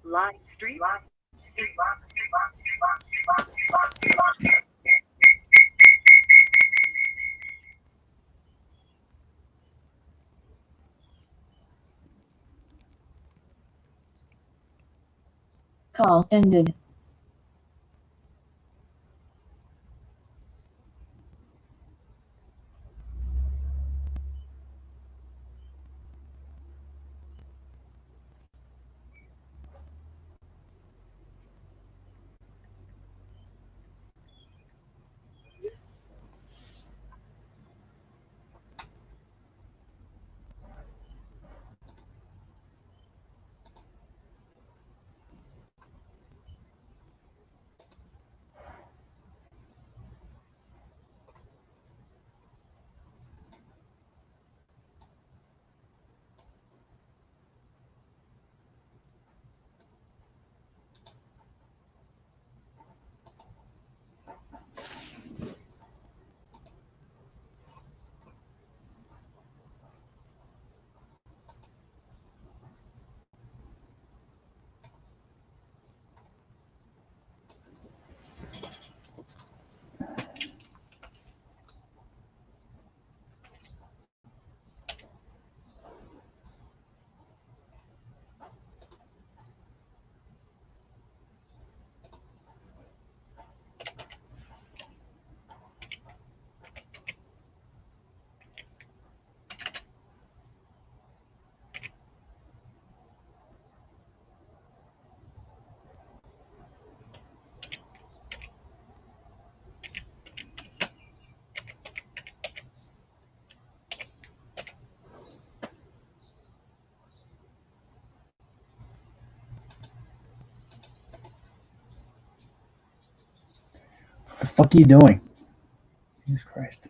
Live stream. Call ended. What the fuck are you doing? Jesus Christ.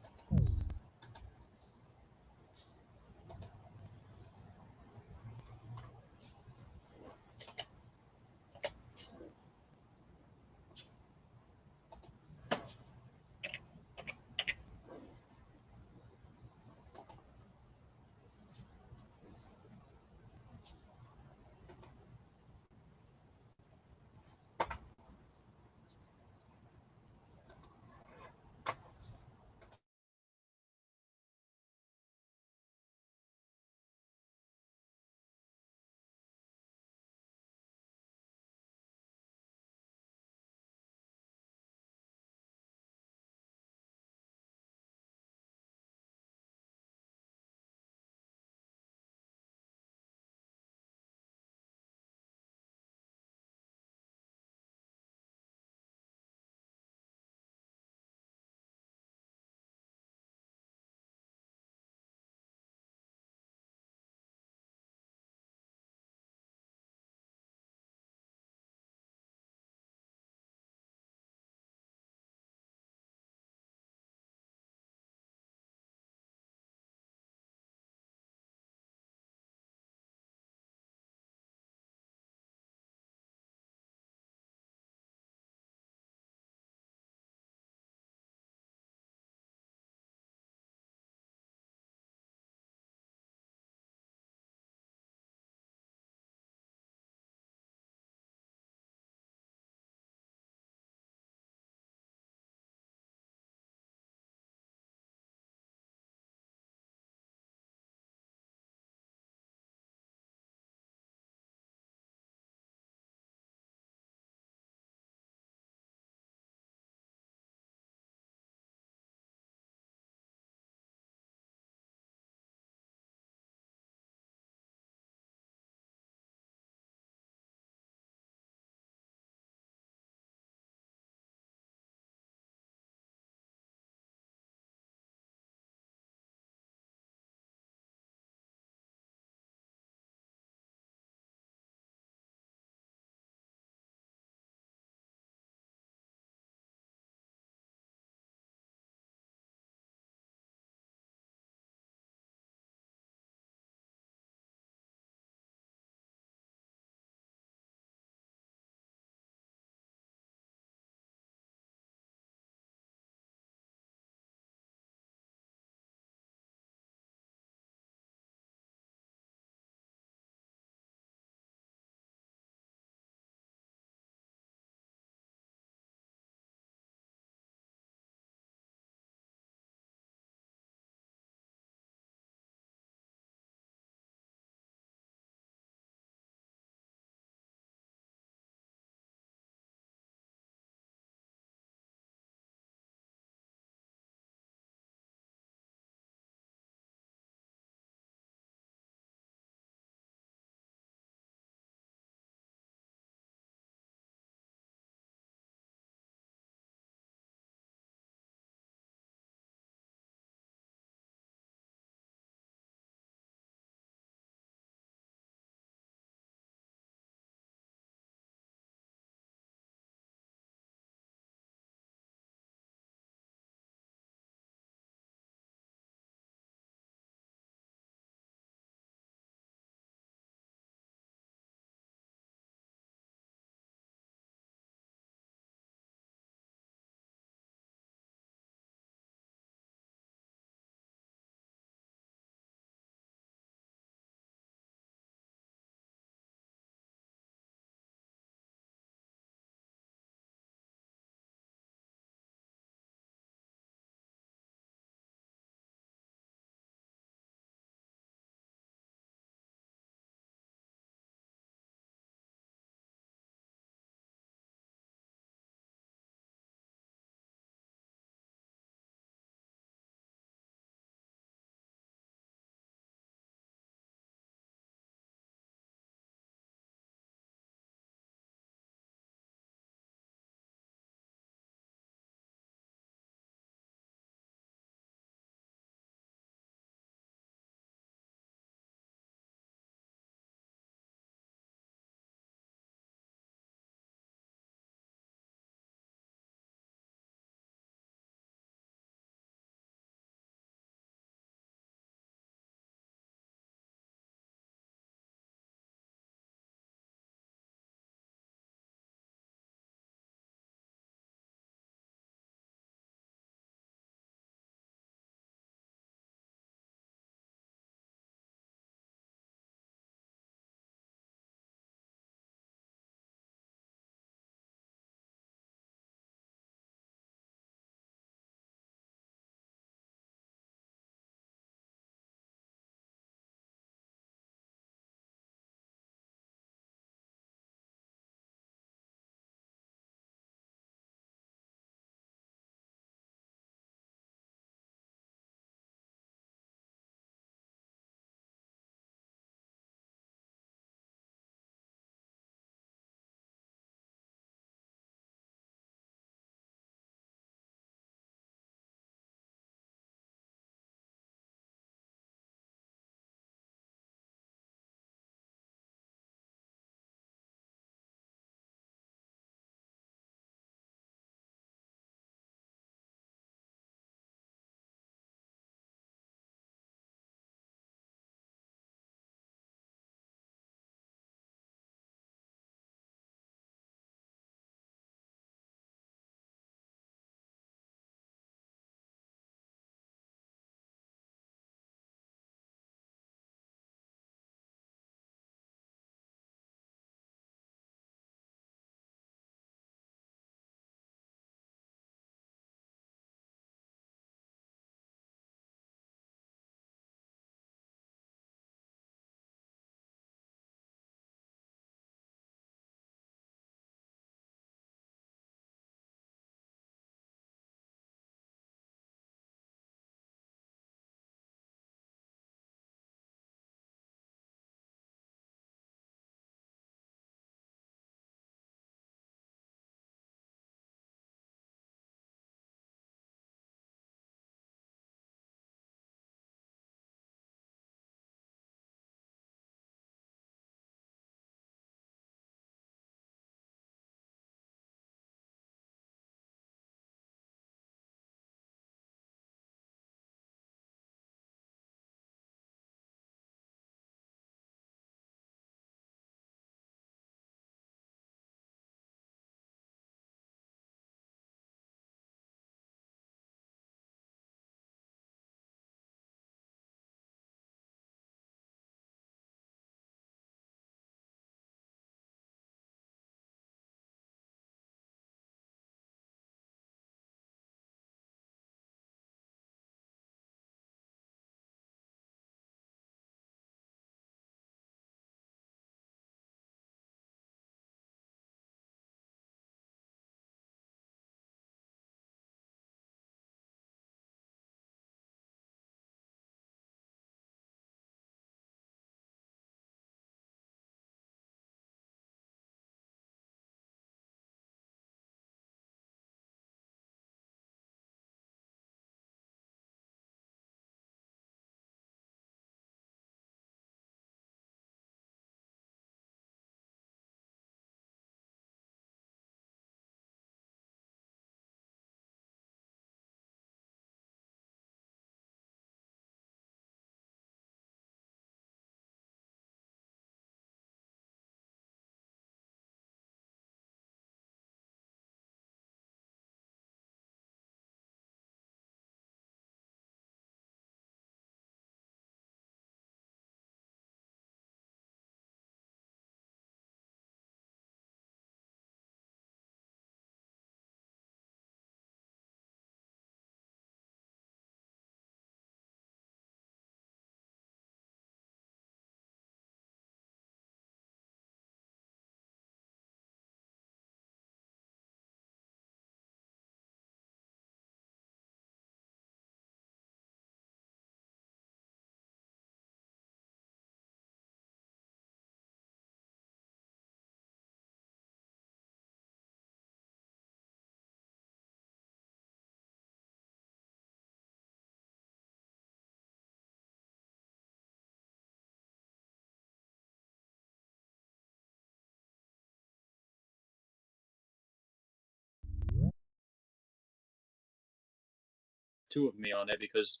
two of me on it because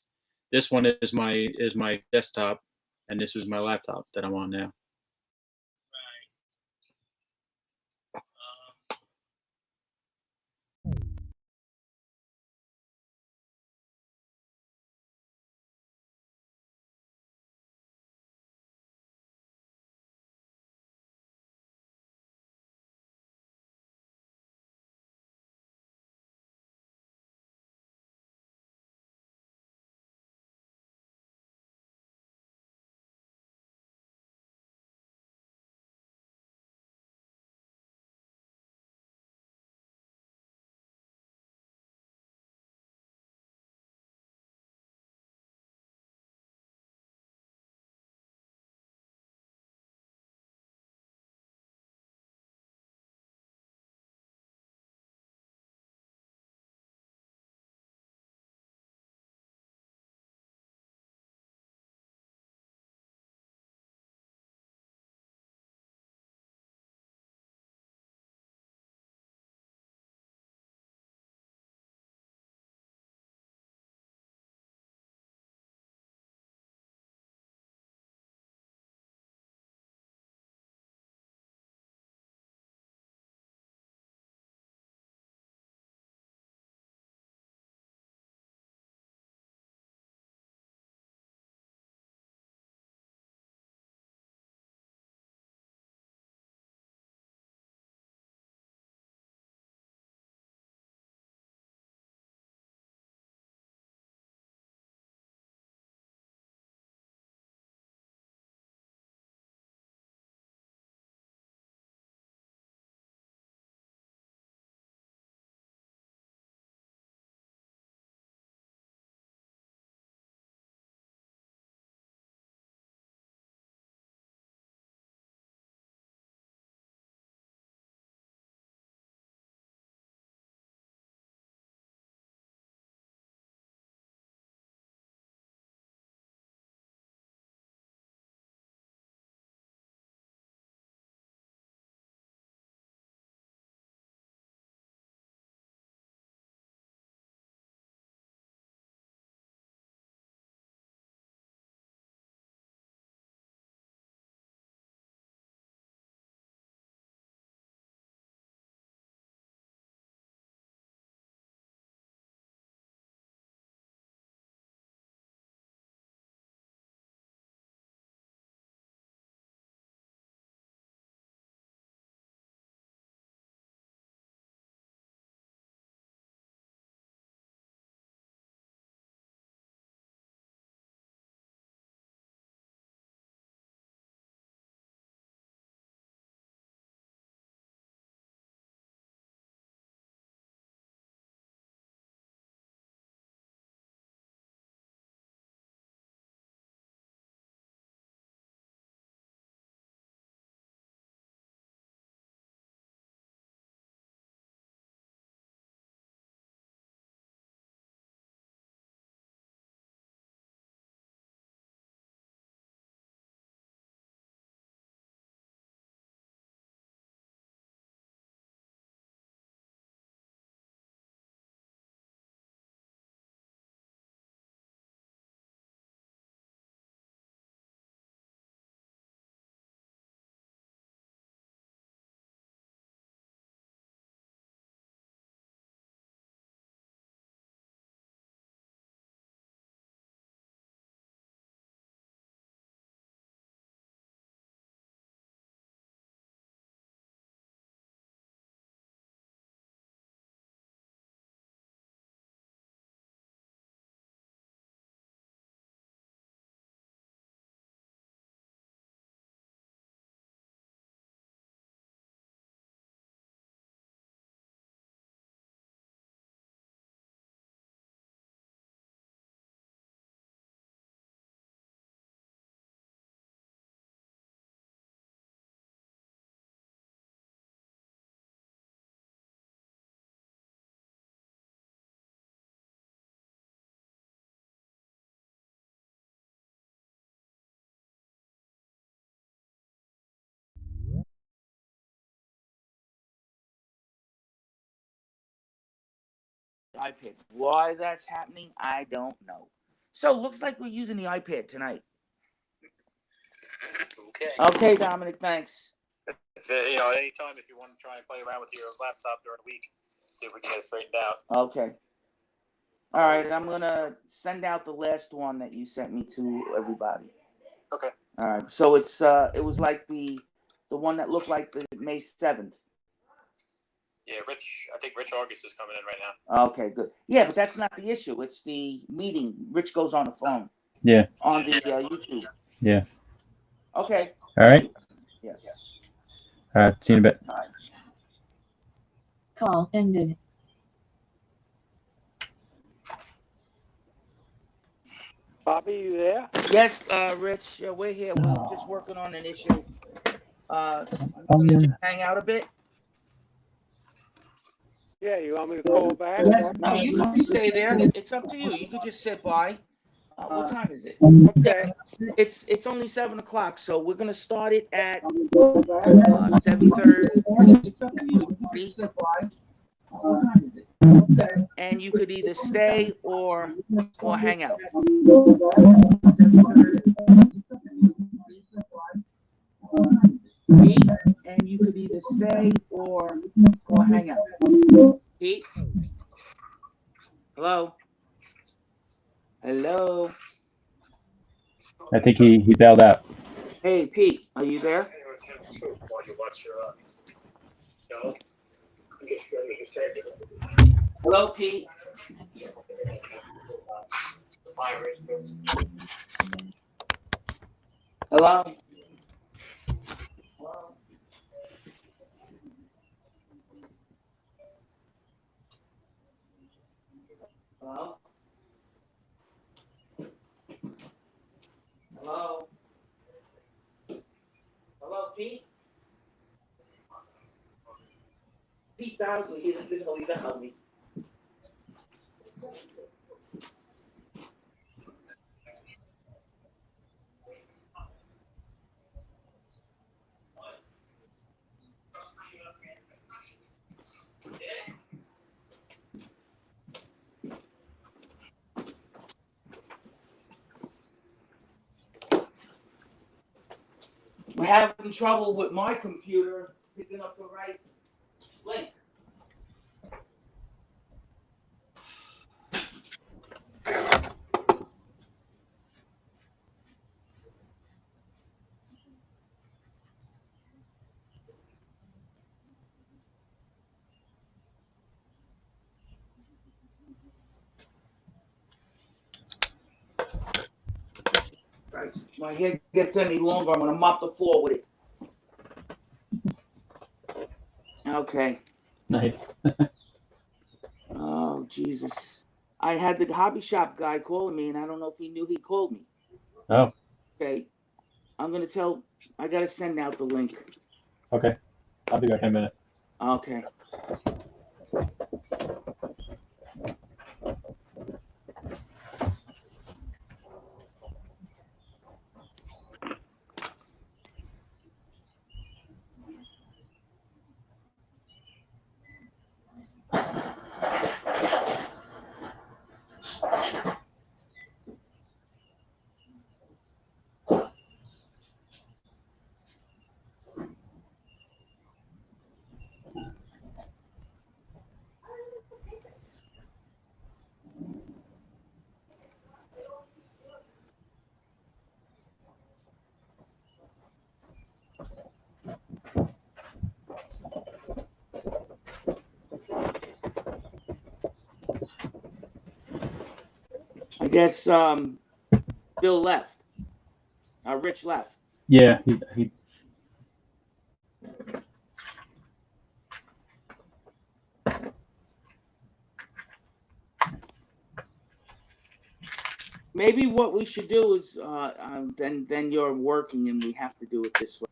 this one is my desktop and this is my laptop that I'm on now. iPad. Why that's happening, I don't know. So looks like we're using the iPad tonight. Okay. Okay, Dominic, thanks. Anytime if you want to try and play around with your laptop during the week, see if we can get it straightened out. Okay. All right, I'm gonna send out the last one that you sent me to everybody. Okay. All right. So it was like the one that looked like the May 7th. Yeah, I think Rich August is coming in right now. Okay, good. Yeah, but that's not the issue. It's the meeting. Rich goes on the phone. Yeah. On the YouTube. Yeah. Okay. All right. Yes. All right. See you in a bit. All right. Call ended. Bobby, you there? Yes, Rich. We're here. We're just working on an issue. Gonna just hang out a bit. Yeah, you want me to call back? No, you can stay there. It's up to you. You could just sit by. What time is it? Okay. It's only 7 o'clock, so we're gonna start it at 7:30. And you could either stay or hang out. Pete, and you could either stay or hang out. Pete? Hello? Hello? I think he bailed out. Hey, Pete, are you there? Hello, Pete? Hello? Hello? Hello? Hello, Pete? Pete dialed me. He doesn't know he dialed me. We're having trouble with my computer picking up the right link. Christ, my hair gets any longer, I'm gonna mop the floor with it. Okay. Nice. Oh, Jesus. I had the hobby shop guy calling me, and I don't know if he knew he called me. Oh. Okay. I gotta send out the link. Okay. I'll be back in a minute. Okay. I guess Bill left. Rich left. Yeah. He Maybe what we should do is then you're working and we have to do it this way.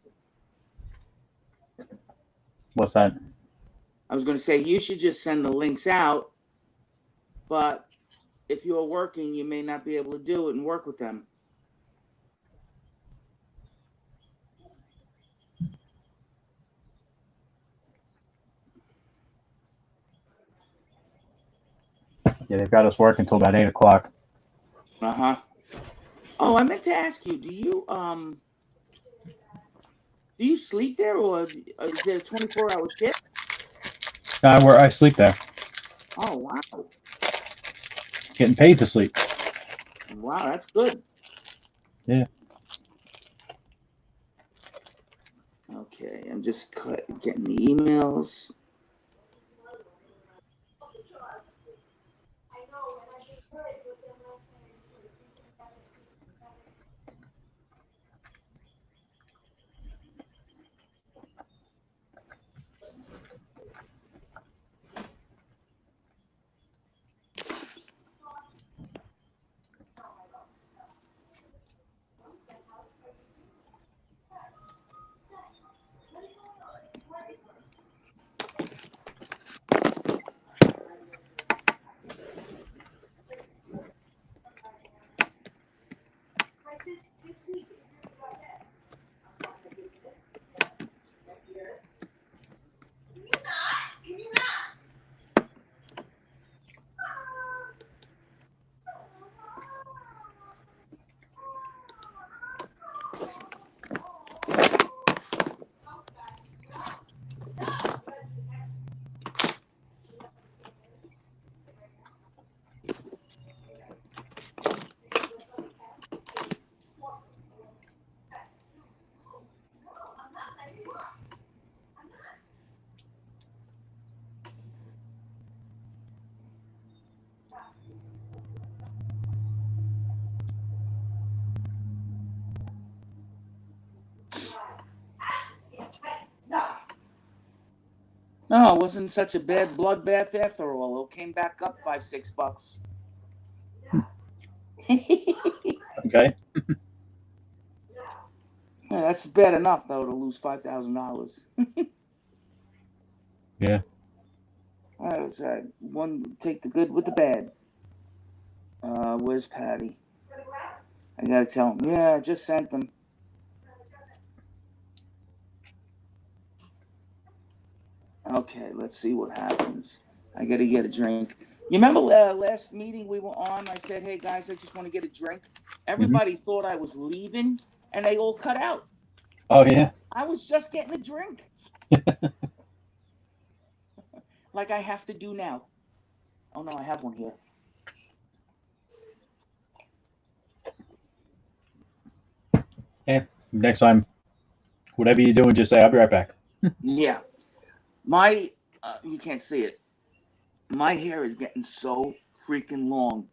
What's that? I was going to say you should just send the links out, but if you're working, you may not be able to do it and work with them. Yeah, they've got us working until about 8 o'clock. Uh-huh. Oh, I meant to ask you, do you sleep there, or is it a 24-hour shift? I sleep there. Oh, wow. Getting paid to sleep. Wow, that's good. Yeah. Okay, I'm just getting the emails. No, it wasn't such a bad bloodbath after all. It came back up $5-6. Okay. Yeah, that's bad enough though to lose $5,000. Yeah. All right, one take the good with the bad. Where's Patty? I gotta tell him. Yeah, I just sent them. Okay, let's see what happens. I gotta get a drink. You remember last meeting we were on? I said, "Hey guys, I just want to get a drink." Everybody thought I was leaving, and they all cut out. Oh, yeah. I was just getting a drink, like I have to do now. Oh no, I have one here. Yeah. Next time, whatever you're doing, just say, I'll be right back. Yeah, my you can't see it. My hair is getting so freaking long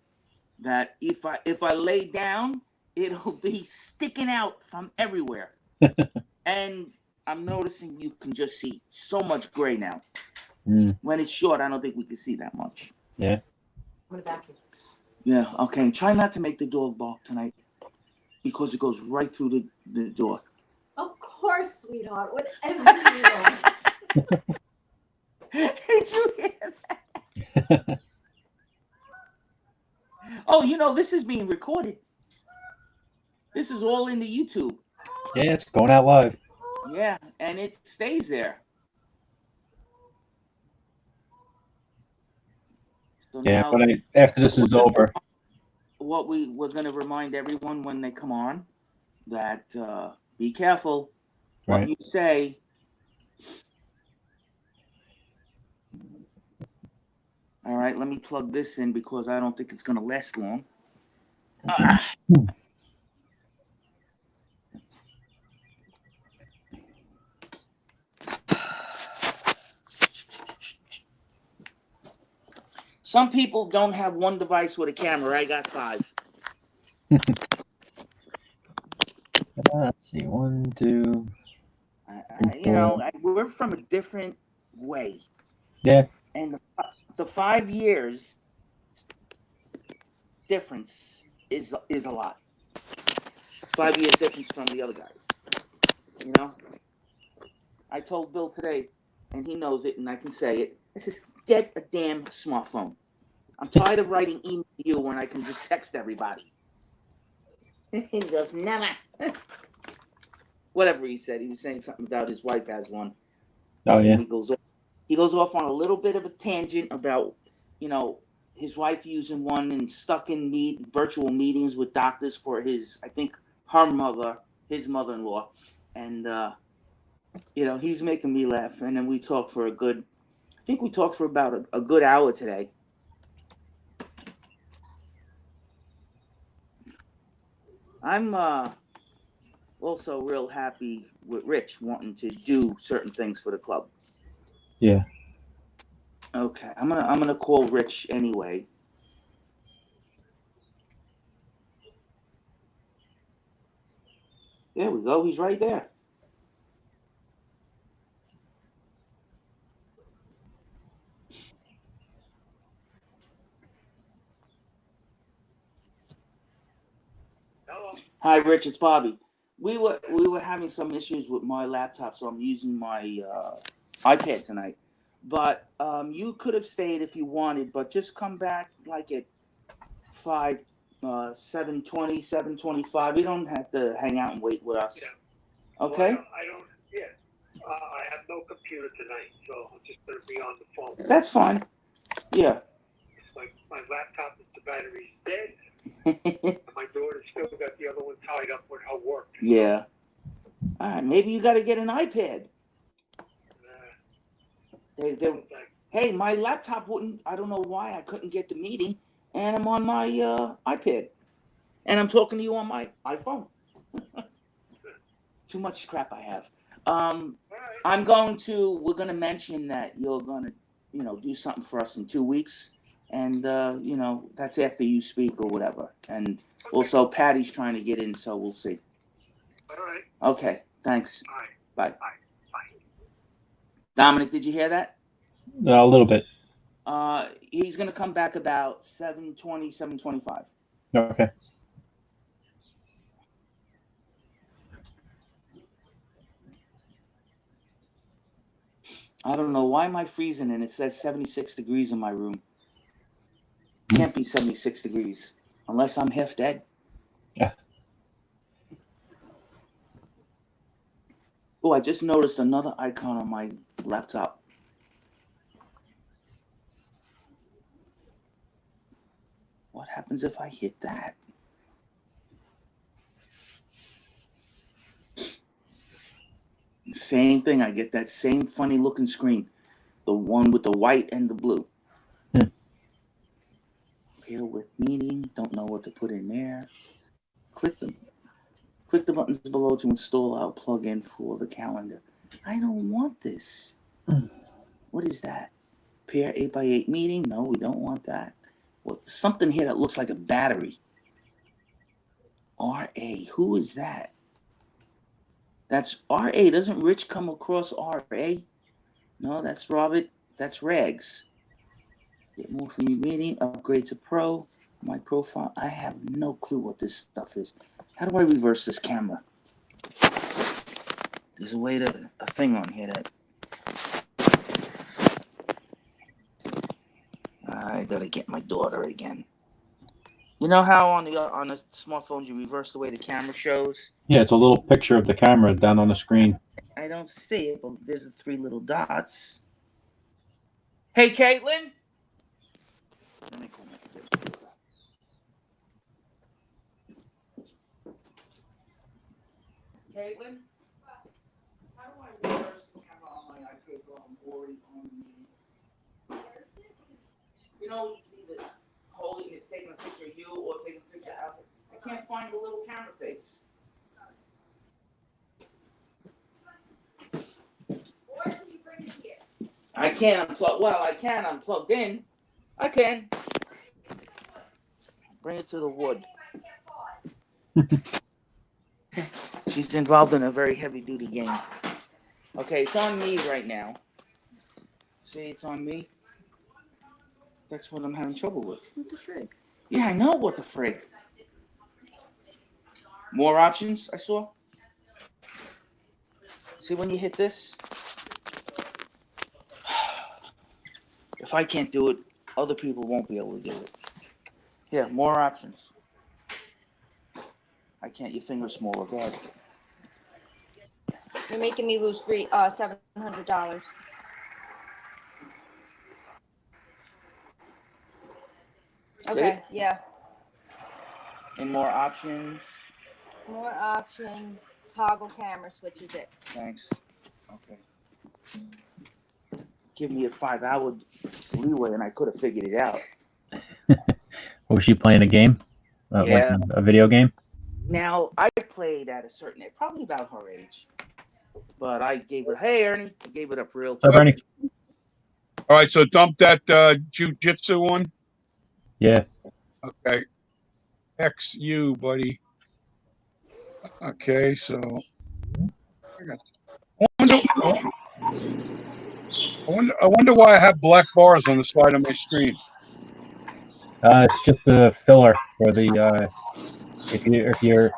that if I lay down, it'll be sticking out from everywhere. And I'm noticing you can just see so much gray now. Mm. When it's short, I don't think we can see that much. Yeah. Yeah, okay. Try not to make the dog bark tonight because it goes right through the door. Of course, sweetheart. Whatever you want. Did you hear that? Oh, this is being recorded. This is all in the YouTube. Yeah, it's going out live. Yeah, and it stays there. So Yeah, now, but after this is over. what we're going to remind everyone when they come on that be careful what you say. All right, let me plug this in because I don't think it's going to last long. Some people don't have one device with a camera. I got 5. Let's see. 1, 2. We're from a different way. Yeah. And the 5 years difference is a lot. 5 years difference from the other guys. I told Bill today, and he knows it, and I can say it. I says, get a damn smartphone. I'm tired of writing email to you when I can just text everybody. He goes, never. Whatever he said. He was saying something about his wife has one. Oh, yeah. And he goes off on a little bit of a tangent about, his wife using one and stuck in virtual meetings with doctors for his, I think, her mother, his mother-in-law. And, he's making me laugh. And then we talked for about a good hour today. I'm also real happy with Rich wanting to do certain things for the club. Yeah. Okay, I'm gonna call Rich anyway. There we go. He's right there. Hello. Hi, Rich. It's Bobby. We were having some issues with my laptop, so I'm using my iPad tonight. But you could have stayed if you wanted, but just come back like at 7:20, 7:25. You don't have to hang out and wait with us. Yeah. Okay? Well, I don't. Yeah. I have no computer tonight, so I'm just going to be on the phone. That's fine. Yeah. My laptop, the battery's dead. My daughter's still got the other one tied up with her work. Yeah. All right. Maybe you got to get an iPad. Hey, my laptop wouldn't. I don't know why I couldn't get the meeting, and I'm on my iPad, and I'm talking to you on my iPhone. Too much crap I have. We're going to mention that you're going to, do something for us in 2 weeks. And, that's after you speak or whatever. And also Patty's trying to get in, so we'll see. All right. Okay. Thanks. All right. Bye. Bye. Dominic, did you hear that? A little bit. He's going to come back about 7:20, 7:25. Okay. I don't know why am I freezing and it says 76 degrees in my room. Can't be 76 degrees unless I'm half dead. Yeah. Oh, I just noticed another icon on my laptop. What happens if I hit that? Same thing. I get that same funny looking screen. The one with the white and the blue. Pair with meeting. Don't know what to put in there. Click the buttons below to install our plugin for the calendar. I don't want this. What is that? Pair 8x8 meeting? No, we don't want that. What? Something here that looks like a battery. RA. Who is that? That's RA. Doesn't Rich come across RA? No, that's Robert. That's Rags. Get more from your meeting. Upgrade to Pro. My profile. I have no clue what this stuff is. How do I reverse this camera? There's a thing on here that I gotta get my daughter again. You know how on the smartphones you reverse the way the camera shows? Yeah, it's a little picture of the camera down on the screen. I don't see it, but there's the 3 little dots. Hey, Caitlin. Let me call my Caitlin, how do I reverse the camera on my iPad while I'm already on the meeting? Either holding it's taking a picture of you or taking a picture of it. I can't find the little camera face. Or can you bring it here? I can't unplug. Well, I can unplug in. I can. Bring it to the wood. She's involved in a very heavy-duty game. Okay, it's on me right now. See, it's on me. That's what I'm having trouble with. What the frig? Yeah, I know what the frig. More options, I saw. See, when you hit this, if I can't do it, other people won't be able to do it. Yeah, more options. I can't. Your finger's smaller. Go ahead. You're making me lose $700. Okay, yeah. And more options. More options. Toggle camera switches it. Thanks. Okay. Give me a 5-hour leeway, and I could have figured it out. Was she playing a game? Like Yeah. a video game? Now I played at a certain age, probably about her age, but I gave it. Hey, Ernie, I gave it up real So, quick. Bernie? All right, so dump that jujitsu one. Yeah. Okay. XU, buddy. Okay, so I wonder why I have black bars on the side of my screen. It's just a filler for the if you're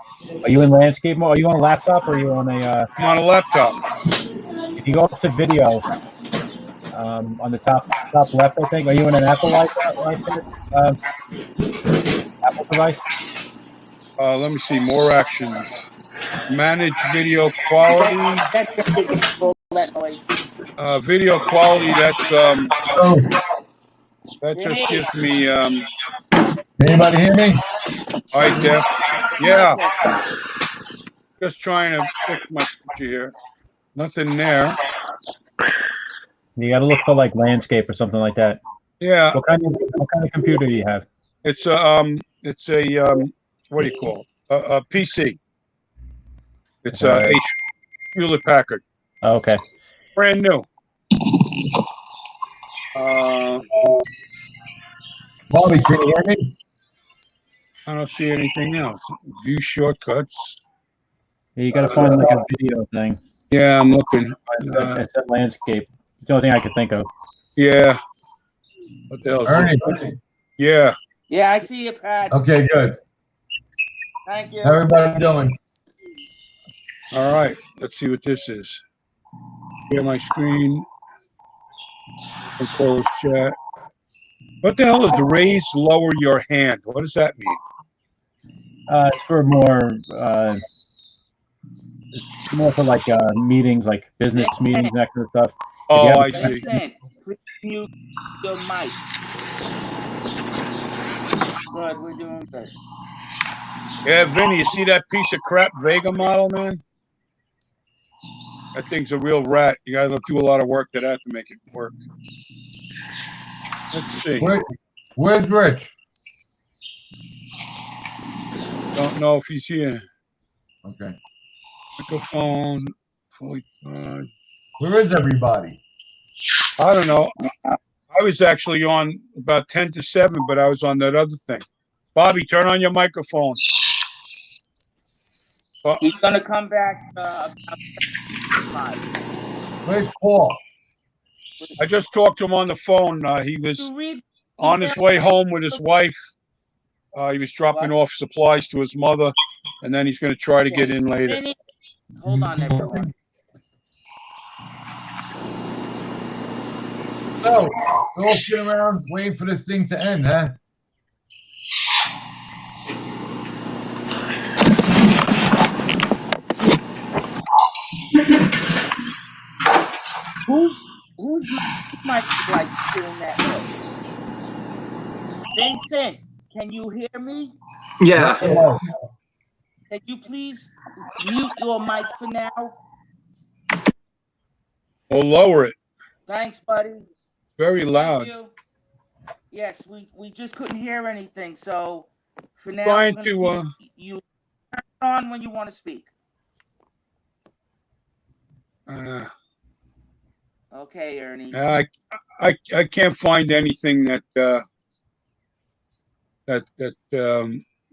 are you in landscape mode? Are you on a laptop or are you on a I'm on a laptop. if you go up to video on the top left, I think. Are you in an Apple iPad? Apple device? Let me see, more actions. Manage video quality. Video quality, that just gives me Anybody hear me? all right, Def. Yeah. Just trying to fix my picture here. Nothing there. You got to look for like landscape or something like that. Yeah. What kind of computer do you have? It's a what do you call it? A PC. It's a Hewlett Packard. Oh, okay. Brand new. Bobby, can you hear me? I don't see anything else. View shortcuts. You got to find like a video thing. Yeah, I'm looking. It's a landscape. It's the only thing I could think of. Yeah. What the hell is Ernie. it? Yeah. Yeah, I see you, Pat. Okay, good. Thank you. How everybody doing? All right. Let's see what this is. Share my screen. Close chat. What the hell is the raise lower your hand? What does that mean? It's for more. It's more for like meetings, like business meetings, that kind of stuff. Oh, I see. Please mute your mic. Good, we're doing good. Yeah, Vinny, you see that piece of crap Vega model, man? That thing's a real rat. You gotta do a lot of work to that to make it work. Let's see. Where's Rich? Don't know if he's here. Okay. Microphone. Fully. Where is everybody? I don't know. I was actually on about 10 to 7, but I was on that other thing. Bobby, turn on your microphone. He's gonna come back about 5. Where's Paul? I just talked to him on the phone. He was on his way home with his wife. He was dropping off supplies to his mother, and then he's going to try to get in later. Hold on, everyone. So, we're all sitting around waiting for this thing to end, huh? Who's mic like doing that noise? Vincent, can you hear me? Yeah. Hello. Can you please mute your mic for now? Or lower it. Thanks, buddy. Very loud. Thank you. Yes, we just couldn't hear anything, so for now, Trying I'm to gonna keep you turn it on when you want to speak. Okay, Ernie. I can't find anything that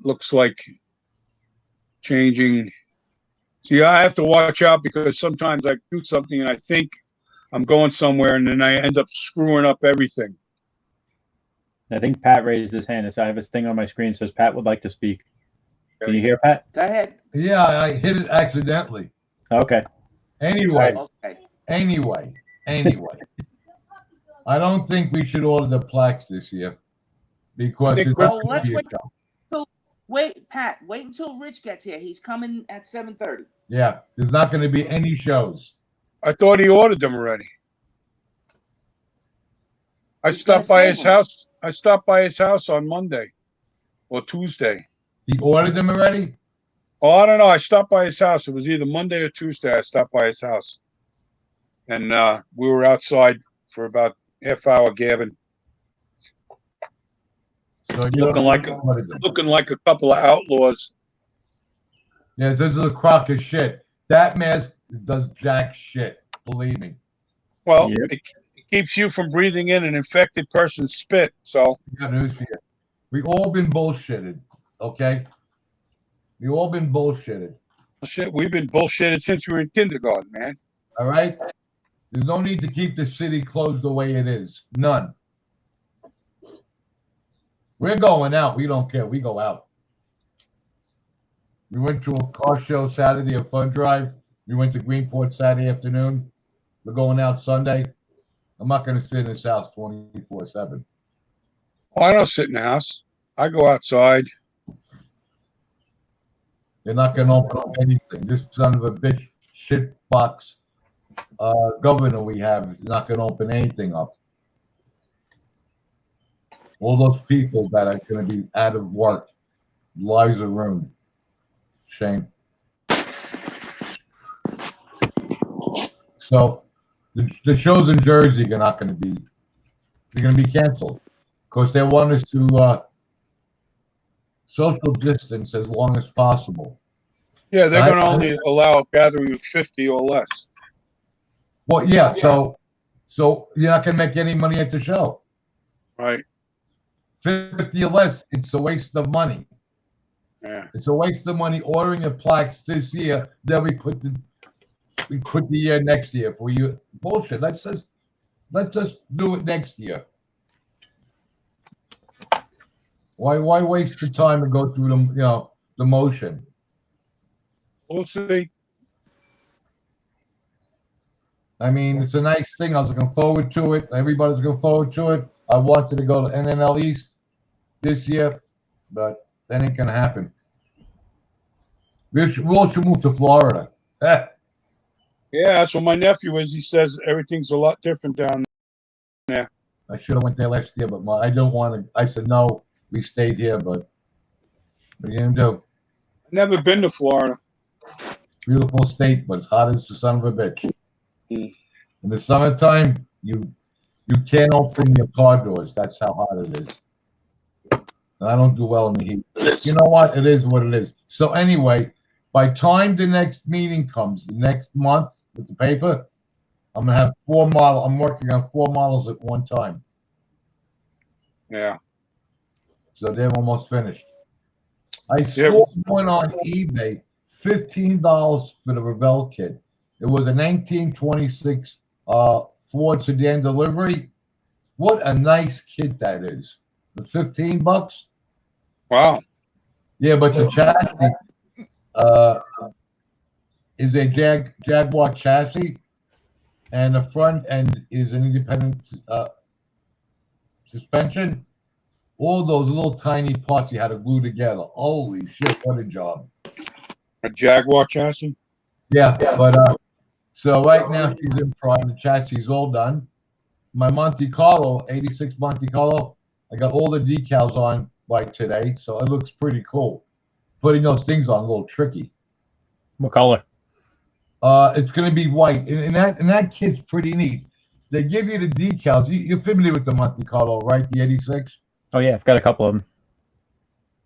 looks like changing. See, I have to watch out because sometimes I do something and I think I'm going somewhere and then I end up screwing up everything. I think Pat raised his hand. I have this thing on my screen that says Pat would like to speak. Can you hear Pat? Go ahead. Yeah, I hit it accidentally. Okay. Anyway, Okay. anyway. I don't think we should order the plaques this year because it's not let's gonna be a show. Wait, Pat. Wait until Rich gets here. He's coming at 7:30. Yeah, there's not going to be any shows. I thought he ordered them already. I stopped by his house. I stopped by his house on Monday or Tuesday. He ordered them already? Oh, I don't know. I stopped by his house. It was either Monday or Tuesday. I stopped by his house, and we were outside for about half hour gabbing, So looking like a couple of outlaws. Yes, this is a crock of shit. That mask does jack shit. Believe me. Well, it keeps you from breathing in an infected person's spit. So, I got news for you. We've all been bullshitted. Okay. We've all been bullshitted. shit, we've been bullshitted since we were in kindergarten, man. All right. There's no need to keep the city closed the way it is. None. We're going out. We don't care. We go out. We went to a car show Saturday, a fun drive. We went to Greenport Saturday afternoon. We're going out Sunday. I'm not going to sit in this house 24/7. Oh, I don't sit in the house. I go outside. They're not going to open up anything. This son of a bitch shit box governor we have is not going to open anything up. All those people that are going to be out of work, lives are ruined. Shame. So the shows in Jersey are not going to be, they're going to be canceled because they want us to social distance as long as possible. Yeah, they're going to only allow a gathering of 50 or less. Well, yeah, so you're not going to make any money at the show. Right. 50 or less, it's a waste of money. Yeah. It's a waste of money ordering the plaques this year. Then we put the year next year for you. Bullshit. Let's just do it next year. Why waste the time and go through the motion? We'll see. I mean, it's a nice thing. I was looking forward to it. Everybody's looking forward to it. I wanted to go to NNL East this year, but that ain't gonna happen. We all should move to Florida. Yeah, that's what my nephew is. He says everything's a lot different down there. I should have went there last year, but I don't want to. I said no. We stayed here, but what are you gonna do? Never been to Florida. Beautiful state, but it's hot as the son of a bitch. Mm. In the summertime, you can't open your car doors. That's how hot it is. And I don't do well in the heat. You know what? It is what it is. So anyway, by time the next meeting comes, the next month with the paper, I'm gonna have 4 models. I'm working on 4 models at one time. Yeah. So they're almost finished. I saw one on eBay, $15 for the Revell kit. It was a 1926 Ford sedan delivery. What a nice kit that is. For $15. Wow. Yeah, but the chassis is a Jaguar chassis, and the front end is an independent suspension. All those little tiny parts you had to glue together. Holy shit, what a job. A Jaguar chassis? Yeah, but so right now she's in prime. The chassis is all done. My Monte Carlo, 86 Monte Carlo, I got all the decals on by today, so it looks pretty cool. Putting those things on a little tricky. What color? It's going to be white, and that kit's pretty neat. They give you the decals. You're familiar with the Monte Carlo, right? The 86. Oh yeah, I've got a couple of them.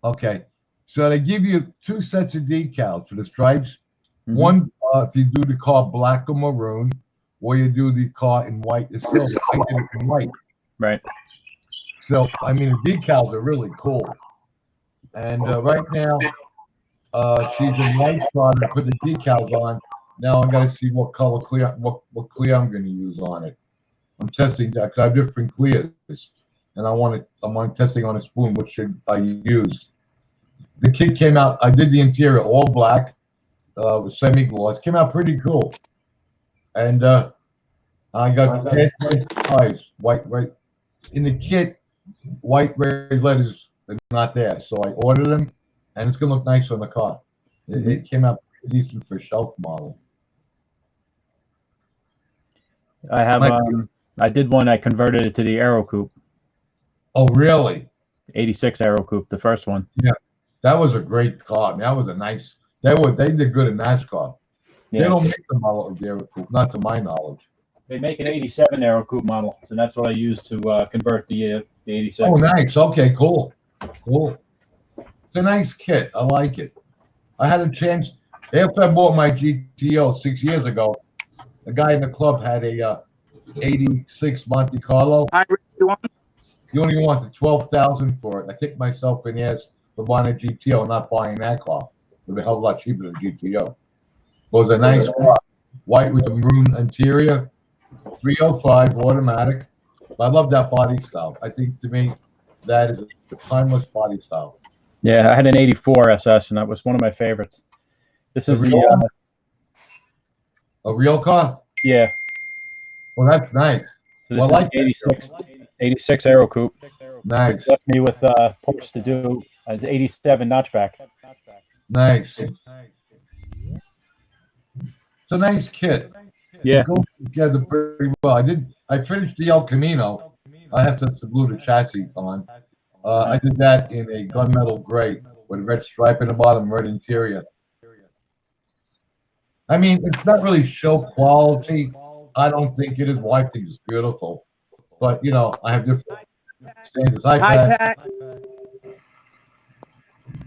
Okay, so they give you 2 sets of decals for the stripes. Mm-hmm. One, if you do the car black or maroon, or you do the car in white or silver. I did it in white. Right. So I mean, the decals are really cool. And right now, she's in white trying to put the decals on. Now I got to see what color clear, what clear I'm going to use on it. I'm testing that because I have different clears, and I'm testing on a spoon. What should I use? The kit came out. I did the interior all black with semi-gloss. Came out pretty cool. And I got the white right in the kit. White raised letters are not there, so I ordered them, and it's gonna look nice on the car. It came out pretty decent for a shelf model. I have I did one. I converted it to the Aero Coupe, Oh, really? 86 Aero Coupe, the first one. Yeah, that was a great car. I mean, that was a nice. They did good in NASCAR. They Yeah. don't make the model of the Aero Coupe, not to my knowledge. They make an 87 Aero Coupe model, and that's what I used to convert the 86. Oh, nice. Okay, cool. Cool. It's a nice kit. I like it. I had a chance after I bought my GTO 6 years ago. The guy in the club had a 86 Monte Carlo. Hi, Rick, you want? He only wanted 12,000 for it. I kicked myself in the ass for buying a GTO, not buying that car. It was a hell of a lot cheaper than a GTO. It was a nice car, white with a maroon interior, 305 automatic. I love that body style. I think to me, that is a timeless body style. Yeah, I had an 84 SS, and that was one of my favorites. This is A real car? Yeah. Well, that's nice. So this Well, is I like 86 Aero Coupe. Nice. Left me with parts to do. It's 87 notchback. Nice. It's a nice kit. Yeah. It goes together pretty well. I finished the El Camino. I have to glue the chassis on. I did that in a gunmetal gray with a red stripe in the bottom, red interior. I mean, it's not really show quality. I don't think it is. Well, I think it's beautiful. But, you know, I have different standards. Hi, Pat.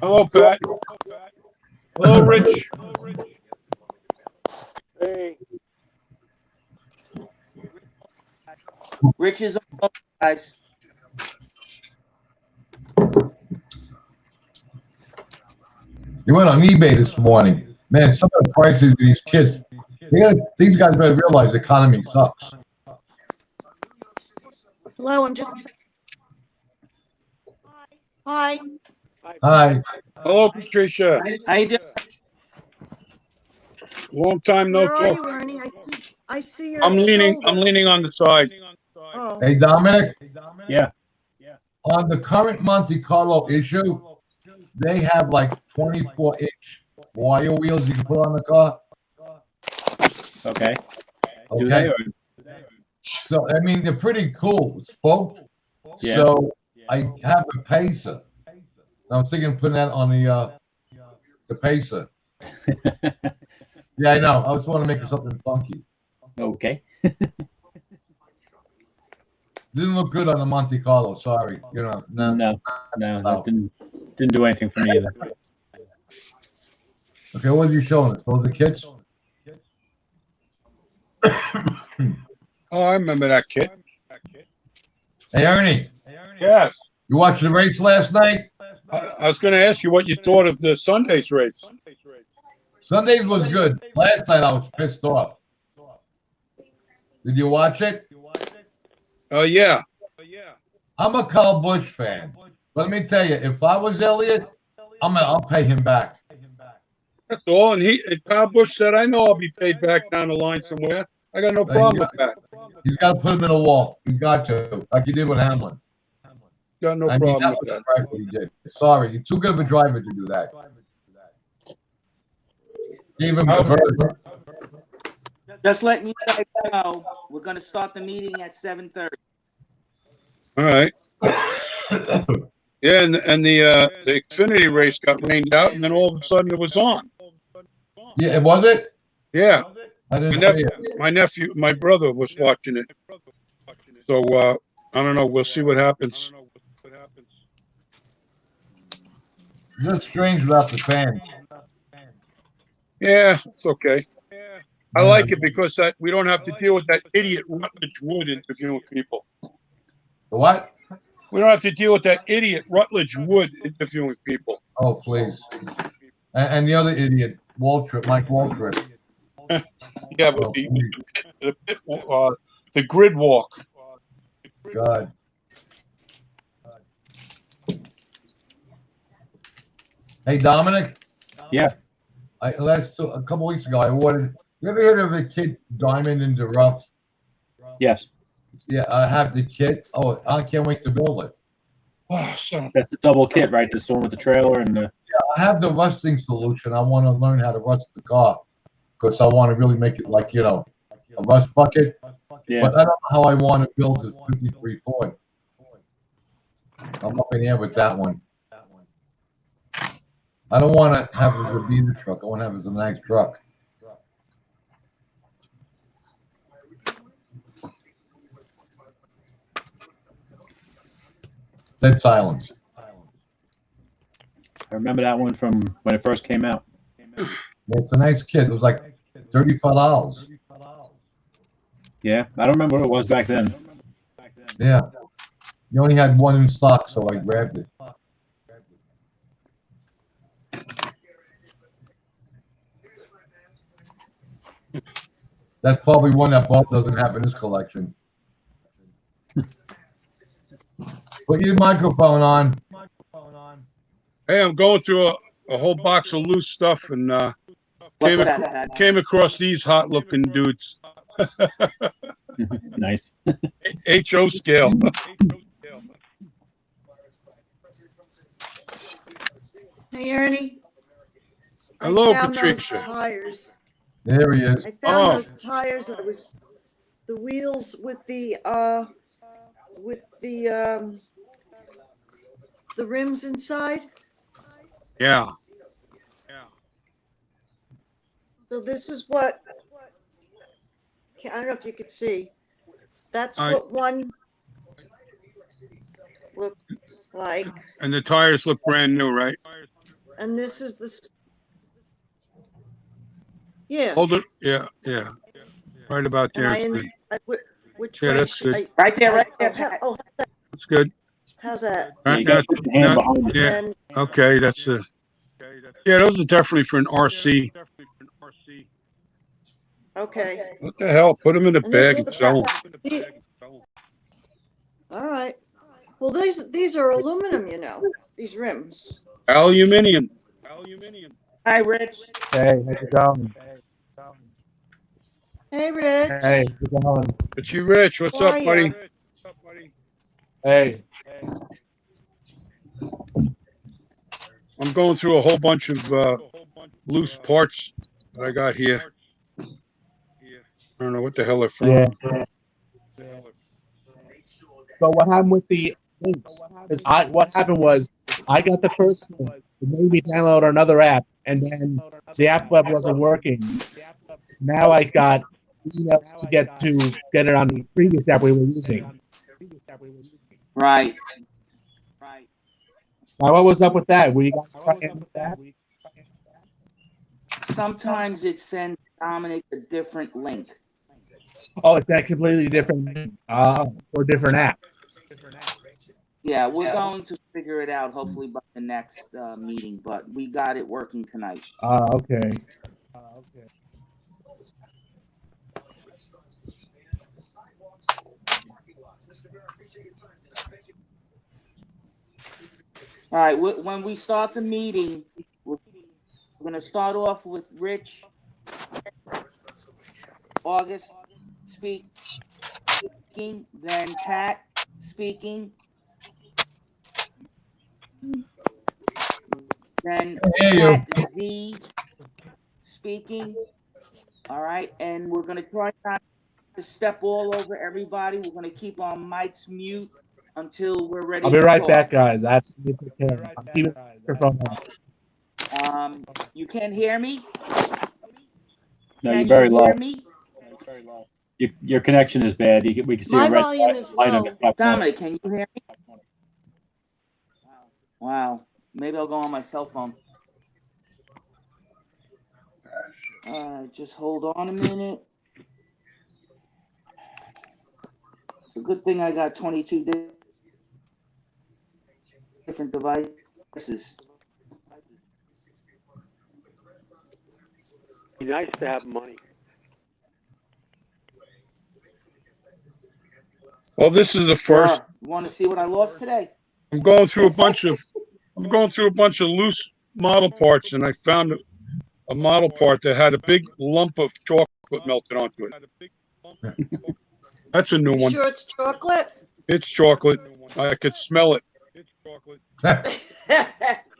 Hello, Pat. Hello, Rich. Hey. Rich is on, guys. You went on eBay this morning. Man, some of the prices of these kits, these guys better realize the economy sucks. Hello, I'm just. Hi. Hi. Hello, Patricia. How you doing? Long time no Where are talk. you, Ernie? I see your. I'm leaning shoulder. on the side. Oh. Hey, Dominic. Yeah. On the current Monte Carlo issue, they have like 24-inch wire wheels you can put on the car. Okay. Do Okay. they? Or, So, I mean, they're pretty cool. Spoke. Yeah. So, I have a Pacer. I was thinking of putting that on the Pacer. Yeah, I know. I just want to make it something funky. okay. Didn't look good on the Monte Carlo. Sorry. You know, No, that didn't do anything for me either. Okay, what are you showing us? Those are kits? Oh, I remember that kid. Hey, Ernie, Yes. you watched the race last night? I was going to ask you what you thought of the Sunday's race. Sundays was good. Last night I was pissed off. Did you watch it? Oh, yeah. I'm a Kyle Busch fan. But let me tell you, if I was Elliott, I'll pay him back. That's all. And Kyle Busch said, I know I'll be paid back down the line somewhere. I got no problem with that. He's got to put him in a wall. He's got to, like he did with Hamlin. Got no I mean, problem that with was that. right what he did. Sorry, you're too good of a driver to do that. Gave him the bird. Just letting you guys know, we're gonna start the meeting at 7:30. All right. Yeah, and the Xfinity race got rained out, and then all of a sudden it was on. Yeah, was it? Yeah. I didn't see it. My brother was watching it. So I don't know. We'll see what happens. Just strange without the fans. Yeah, it's okay. I like it because we don't have to deal with that idiot Rutledge Wood interviewing people. The what? We don't have to deal with that idiot Rutledge Wood interviewing people. Oh, please. And the other idiot, Mike Waltrip. Yeah, but the grid walk. God. Hey, Dominic. Yeah. A couple weeks ago, I ordered. You ever heard of a kit Diamond in the Rough? Yes. Yeah, I have the kit. Oh, I can't wait to build it. Oh, son. That's the double kit, right? This one with the trailer and the. Yeah, I have the rusting solution. I want to learn how to rust the car because I want to really make it like, a rust bucket. Yeah. But I don't know how I want to build this 53 Ford. I'm up in the air with that one. I don't want to have it as a beater truck. I want to have it as a nice truck. Dead silence. I remember that one from when it first came out. It's a nice kit. It was like $35. Yeah, I don't remember what it was back then. Yeah. You only had one in stock, so I grabbed it. That's probably one that Bob doesn't have in his collection. Put your microphone on. Hey, I'm going through a whole box of loose stuff and What's that? came across these hot looking dudes. Nice. HO scale. Hey, Ernie. Hello, I found Patricia. those tires. There he is. I found Oh. those tires. It was the wheels with the rims inside. Yeah. So this is what, I don't know if you could see. That's I- what one looks like. And the tires look brand new, right? And this is the, yeah. Hold it. Yeah. Right about Am there. I It's in, good. which Yeah, way that's should good. I? Right there, right there. Oh, That's good. how's that? Yeah, you gotta put your hand behind it. Yeah. And Okay. That's yeah, those are definitely for an RC. okay. What the hell? Put them in a And this bag is and the sell them. back. All right. Well, these are aluminum, you know, these rims. Aluminium. Hi, Rich. Hey, how's it going? Hey, Rich. Hey, how's it going? It's you, Rich. What's How up, are buddy? ya? Hey. I'm going through a whole bunch of loose parts that I got here. I don't know what the hell they're from. Yeah. So what happened with the links? What happened was I got the first one. It made me download another app, and then the app web wasn't working. Now I got emails to get it on the previous app we were using. Right. Now what was up with that? Were you guys trying with that? Sometimes it sends Dominic a different link. Oh, it's that completely different or different app. Yeah, we're going to figure it out hopefully by the next meeting, but we got it working tonight. Okay. All right, when we start the meeting, we're going to start off with Rich, August speaking, then Pat speaking, then Pat Z speaking. All right, and we're going to try not to step all over everybody. We're going to keep our mics mute until we're ready. I'll be right talk. back, guys. I have to take care. I'm keeping the microphone on. You can't hear me? No, Can you're very you low. hear me? Your connection is bad. We can see My a red volume is light on low. the top corner. Dominic, can you hear me? Wow. Maybe I'll go on my cell phone. Just hold on a minute. It's a good thing I got 22 different devices. Be nice to have money. Well, this is the first. Sure. You want to see what I lost today? I'm going through a bunch of loose model parts, and I found a model part that had a big lump of chocolate melted onto it. That's a new one. Sure, it's chocolate. It's chocolate. I could smell it.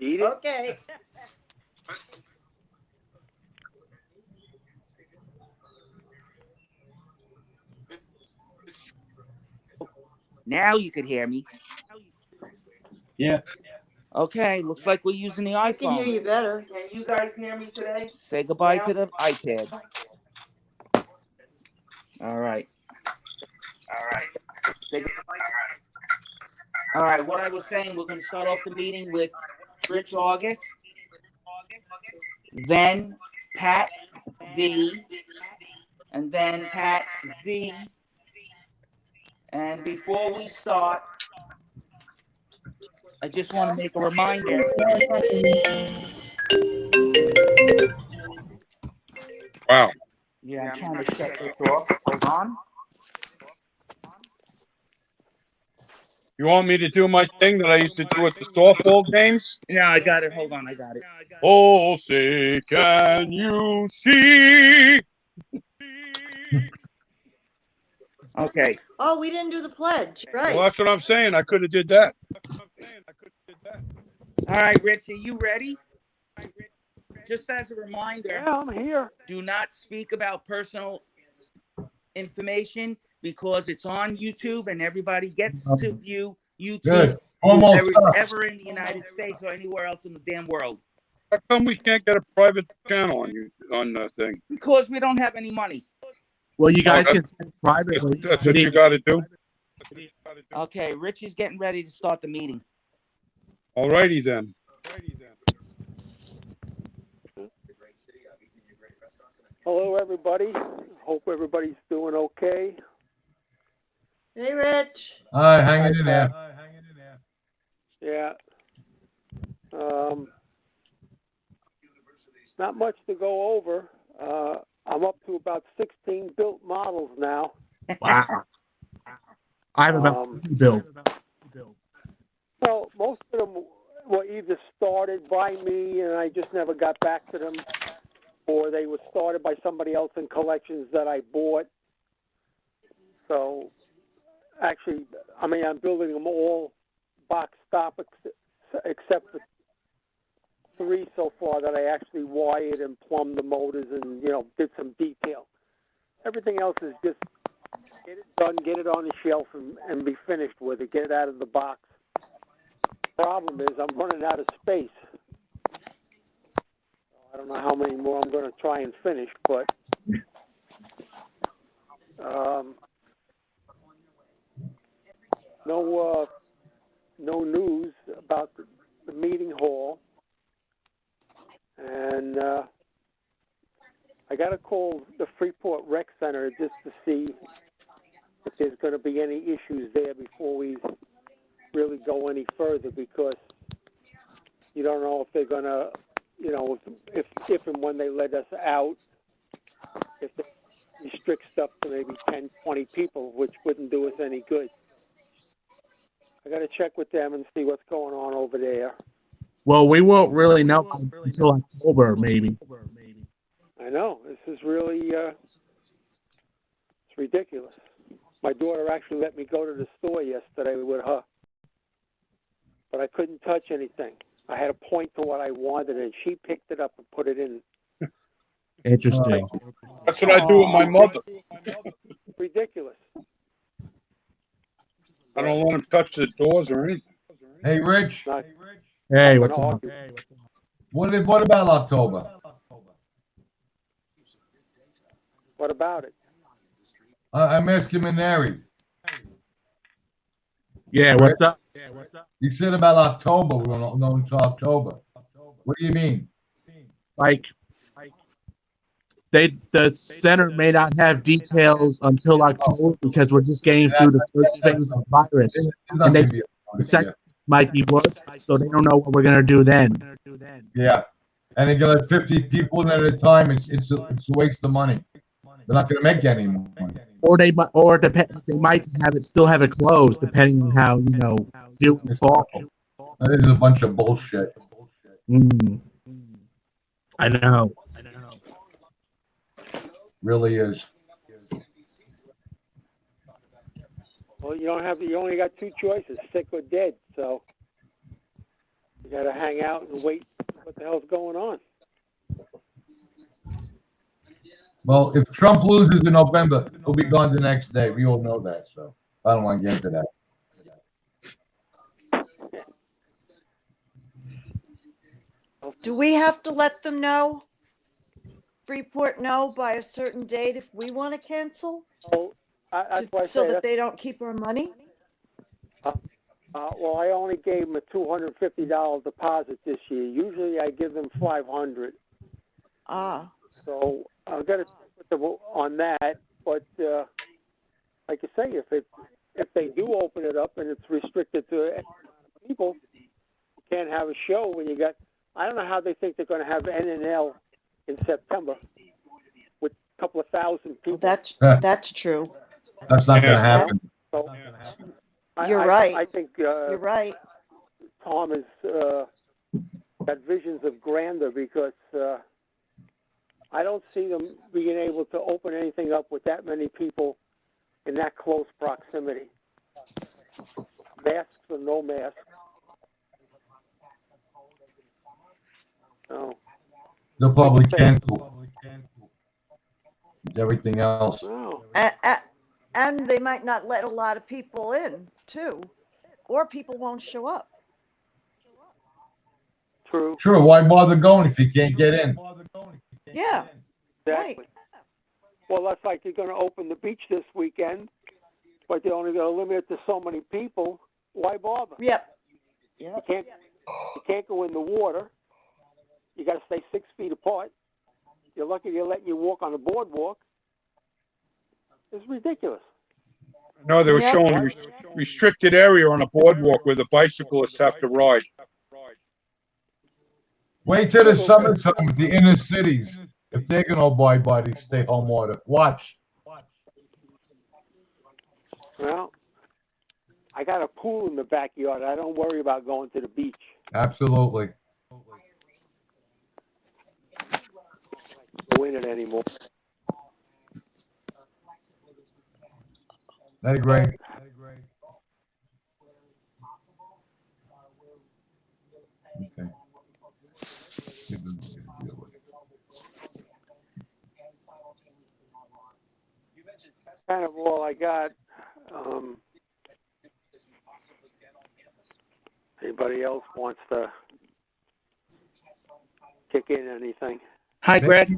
Eat it. Okay. Now you could hear me. Yeah. Okay, looks like we're using the I can hear iPhone. you better. Can you guys hear me today? Say goodbye to the iPad. All right. All right, what I was saying, we're going to start off the meeting with Rich August, then Pat V, and then Pat Z. And before we start, I just want to make a reminder. Wow. Yeah, I'm trying to shut this off. Hold on. You want me to do my thing that I used to do at the softball games? Yeah, I got it. Hold on, I got it. Oh, say, can you see? Okay. Oh, we didn't do the pledge. Right. Well, that's what I'm saying. I could have did that. All right, Rich, are you ready? Just as a reminder, Yeah, I'm here. do not speak about personal information because it's on YouTube and everybody gets to view YouTube. Good. Whoever is ever in the United States or anywhere else in the damn world. How come we can't get a private channel on you on the thing? Because we don't have any money. Well, you guys Oh, can send privately. That's what you got to do. Okay, Rich is getting ready to start the meeting. All righty then. Hello, everybody. Hope everybody's doing okay. Hey, Rich. Hi, hanging in there. Yeah. Not much to go over. I'm up to about 16 built models now. Wow. I have about 2 built. So most of them were either started by me and I just never got back to them, or they were started by somebody else in collections that I bought. So actually, I mean, I'm building them all box stop except for 3 so far that I actually wired and plumbed the motors and, you know, did some detail. Everything else is just get it done, get it on the shelf, and be finished with it, get it out of the box. Problem is I'm running out of space. I don't know how many more I'm going to try and finish, but no news about the meeting hall. And I got to call the Freeport Rec Center just to see if there's going to be any issues there before we really go any further, because you don't know if they're going to, you know, if and when they let us out, if they restrict stuff to maybe 10, 20 people, which wouldn't do us any good. I got to check with them and see what's going on over there. Well, we won't really know until October, maybe. I know. This is really, it's ridiculous. My daughter actually let me go to the store yesterday with her, but I couldn't touch anything. I had to point to what I wanted, and she picked it up and put it in. Interesting. That's what I do with my mother. It's ridiculous. I don't let him touch the doors or anything. Hey, Rich. Hey, what's up? What about October? What about it? I'm asking Maneri. Yeah, what's up? You said about October. We don't know until October. What do you mean? Like, the center may not have details until October because we're just getting through the first phase of the virus, and the second might be worse, so they don't know what we're gonna do then. Yeah, and they got 50 people in at a time. It's a waste of money. They're not going to make any more money. Or they might still have it closed, depending on how June fall. This is a bunch of bullshit. I know. Really is. Well, you only got 2 choices, sick or dead. So you got to hang out and wait. What the hell's going on? Well, if Trump loses in November, he'll be gone the next day. We all know that, so I don't want to get into that. Do we have to let them know? Freeport know by a certain date if we want to cancel? So that's why I So say that they don't keep our money? well, I only gave them a $250 deposit this year. Usually, I give them $500. Ah, So I'm gonna stick with them on that. But like you say, if they do open it up and it's restricted to X amount of people, you can't have a show when you got. I don't know how they think they're going to have NNL in September with a couple of thousand people. that's true. That's not going to happen. So You're right. I think You're right. Tom has got visions of grandeur because I don't see them being able to open anything up with that many people in that close proximity. Masks or no masks. No. They'll probably cancel everything else. No. And they might not let a lot of people in, too. Or people won't show up. True. Sure, why bother going if you can't get in? Yeah. Exactly. Right. Well, that's like you're going to open the beach this weekend, but they're only going to limit it to so many people. Why bother? Yep. You can't go in the water. You got to stay 6 feet apart. You're lucky they're letting you walk on the boardwalk. It's ridiculous. No, they were showing restricted area on a boardwalk where the bicyclists have to ride. Wait till the summertime with the inner cities. If they're going to abide by the stay-home order. Watch. Well, I got a pool in the backyard. I don't worry about going to the beach. Absolutely. Go in it anymore. Hey, Greg. Okay. Kind of all I got. Anybody else wants to kick in anything? Hi, Greg.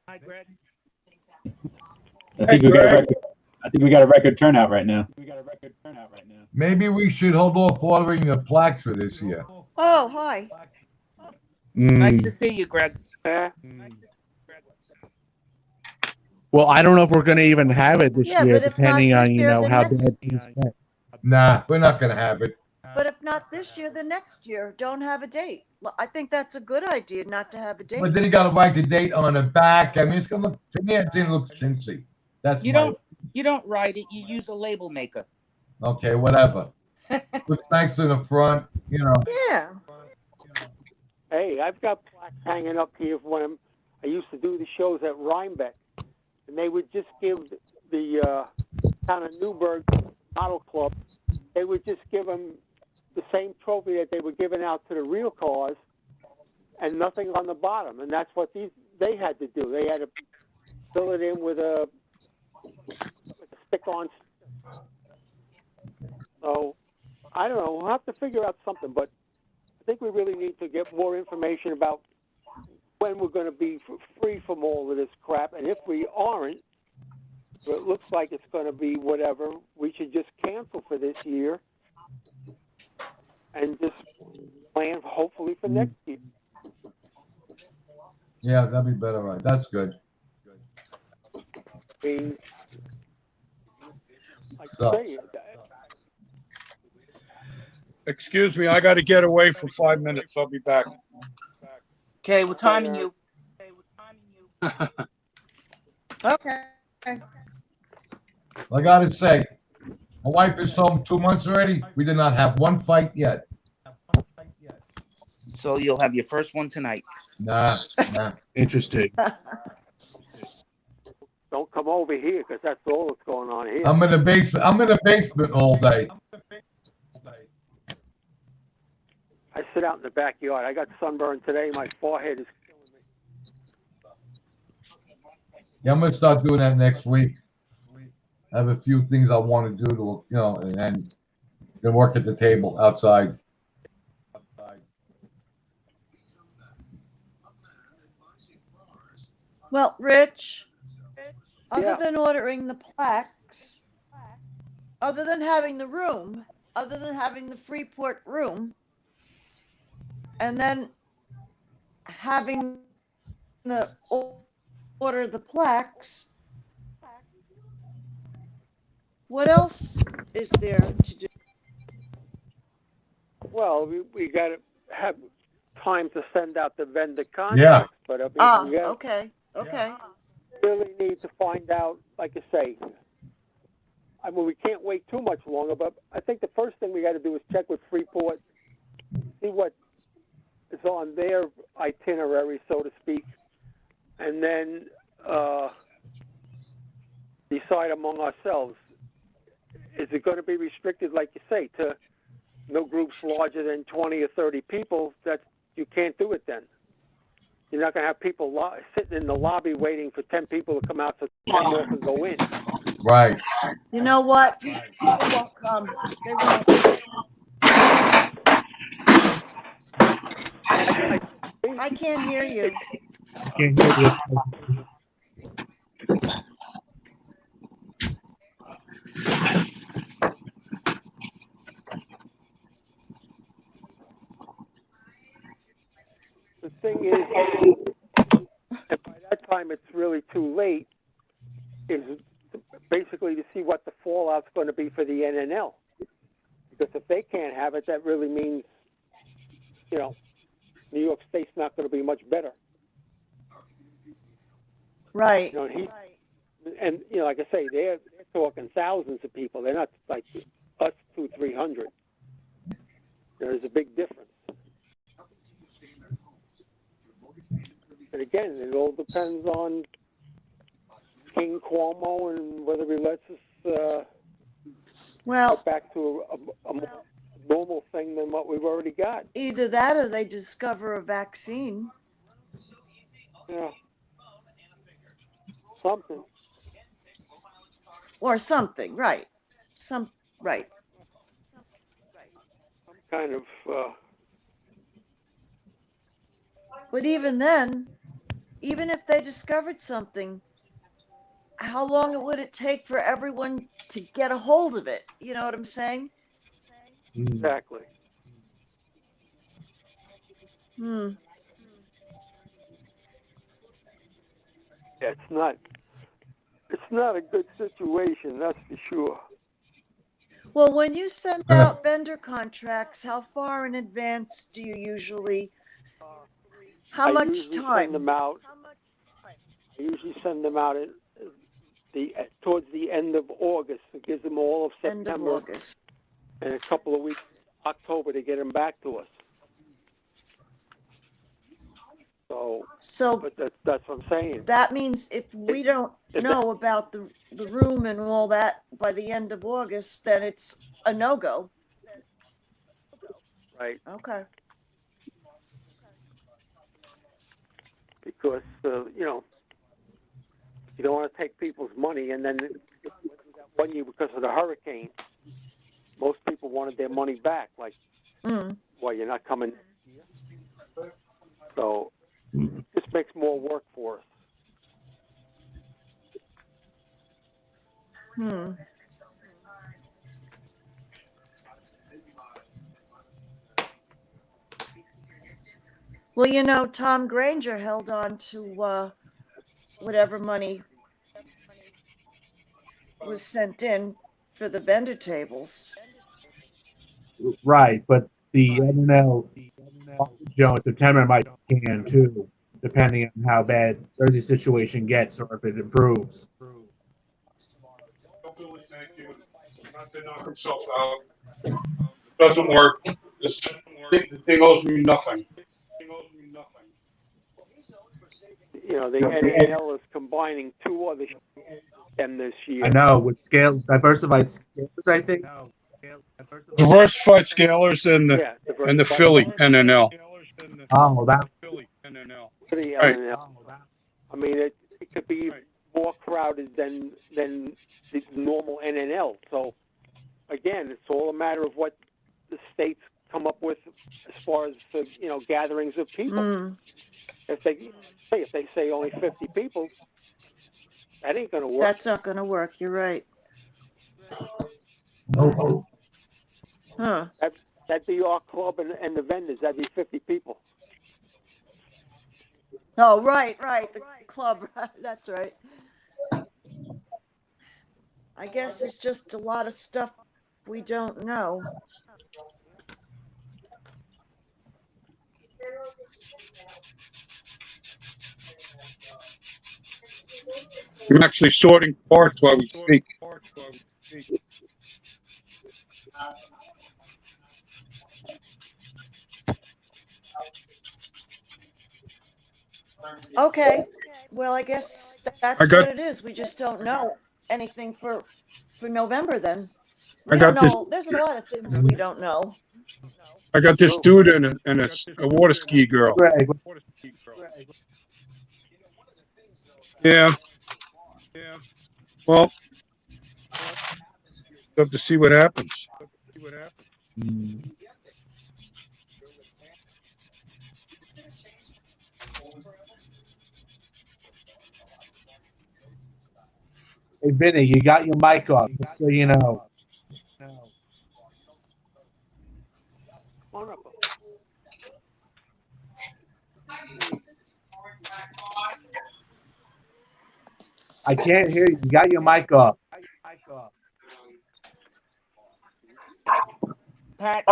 I think we got a record turnout right now. Maybe we should hold off ordering the plaques for this year. Oh, hi. Nice to see you, Greg. Well, I don't know if we're going to even have it this Yeah, year, but if depending not on, this year, how then bad next things get. Nah, we're not going to have it. But if not this year, then next year. Don't have a date. Well, I think that's a good idea not to have a date. But then you got to write the date on the back. I mean, it's going to look, to me, it didn't look chintzy. That's You don't write it. You use a label maker. Okay, whatever. Looks nice in the front, Yeah. Hey, I've got plaques hanging up here when I used to do the shows at Rhinebeck, and they would just give the town of Newburgh Model Club, they would just give them the same trophy that they were giving out to the real cars, and nothing on the bottom. And that's what they had to do. They had to fill it in with a stick-on. So I don't know. We'll have to figure out something, but I think we really need to get more information about when we're going to be free from all of this crap. And if we aren't, it looks like it's going to be whatever, we should just cancel for this year and just plan hopefully for next year. Yeah, that'd be better, right? That's good. I mean, like So. I say, Excuse me, I got to get away for 5 minutes. I'll be back. Okay, we're timing you. Okay. I got to say, my wife is home 2 months already. We did not have one fight yet. So you'll have your first one tonight. Nah. Interesting. don't come over here because that's all that's going on here. I'm in the basement all day. I sit out in the backyard. I got sunburned today. My forehead is killing me. Yeah, I'm gonna start doing that next week. I have a few things I want to do to, and then work at the table outside. Well, Rich, other Yeah. than ordering the plaques, other than having the room, other than having the Freeport room, and then having the order the plaques, what else is there to do? Well, we got to have time to send out the vendor Yeah. contracts, but I mean, Ah, we okay. really need to find out, like I say, I mean, we can't wait too much longer, but I think the first thing we got to do is check with Freeport, see what is on their itinerary, so to speak, and then decide among ourselves. Is it going to be restricted, like you say, to no groups larger than 20 or 30 people? That you can't do it then. You're not going to have people sitting in the lobby waiting for 10 people to come out so 10 more can go in. Right. You know what? People won't come. They won't. I can't hear you. Can't hear you. The thing is, and by that time it's really too late, is basically to see what the fallout's going to be for the NNL. Because if they can't have it, that really means, you know, New York State's not going to be much better. Right. You know, and you know, like I say, they're talking thousands of people. They're not like us 200-300. There's a big difference. And again, it all depends on King Cuomo and whether he lets us get back to a more normal thing than what we've already got. Either that or they discover a vaccine. Yeah. Something. Or something, right. Right. Some kind of But even then, even if they discovered something, how long would it take for everyone to get a hold of it? You know what I'm saying? exactly. Hmm. Yeah, it's not a good situation, that's for sure. Well, when you send out vendor contracts, how far in advance do you usually? How I much usually time? send them out. I usually send them out at towards the end of August. It gives them all of End of September August. and a couple of weeks October to get them back to us. So but that's what I'm saying. that means if we don't know about the room and all that by the end of August, then it's a no-go. Right. Okay. Because you know, you don't want to take people's money, and then one year because of the hurricane, most people wanted their money back. Like, well, you're not coming. So this makes more work for us. Well, you know, Tom Granger held on to whatever money was sent in for the vendor tables. Right, but the NNL Joe in September might can too, depending on how bad the situation gets or if it improves. Not to knock himself out. It doesn't work. The thing owes me nothing. You know, the NNL is combining two other them this year. I know, with diversified scales, I think. Diversified Scalers and the Philly NNL. Oh, that. For the NNL. I mean, it could be more crowded than the normal NNL. So, again, it's all a matter of what the states come up with as far as the, gatherings of people. If they say only 50 people, that ain't gonna work. That's not gonna work. You're right. Nope. Huh. That'd be our club and the vendors. That'd be 50 people. Oh, right. The club. That's right. I guess it's just a lot of stuff we don't know. I'm actually sorting parts while we speak. Okay. Well, I guess that's what it is. We just don't know anything for November then. We don't know. There's a lot of things we don't know. I got this dude and a water ski girl. Greg, Yeah. Well, have to see what happens. hey, Vinny, you got your mic off, just so you know. I can't hear you. You got your mic off. Pat,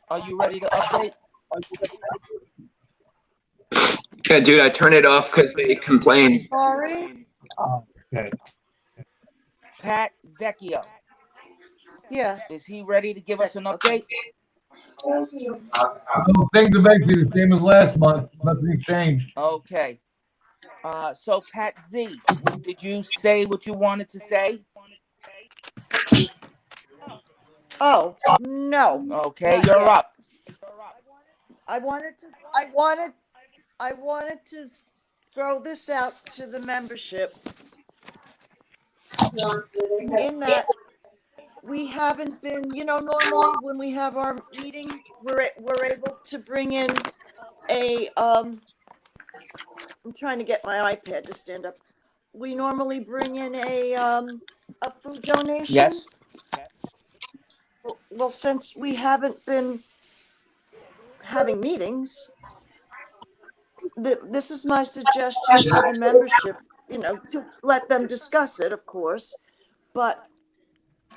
are you ready to update? Yeah, dude, I turned it off because they complained. Sorry. Okay. Pat Vecchio. Yeah. Is he ready to give us an update? No, things are basically the same as last month. Nothing changed. Okay. So Pat Z, did you say what you wanted to say? Oh, no. Okay, you're up. I wanted to throw this out to the membership in that we haven't been, normally when we have our meeting, we're able to bring in a I'm trying to get my iPad to stand up. We normally bring in a food donation. Yes. Well, since we haven't been having meetings, this is my suggestion to the membership, to let them discuss it, of course, but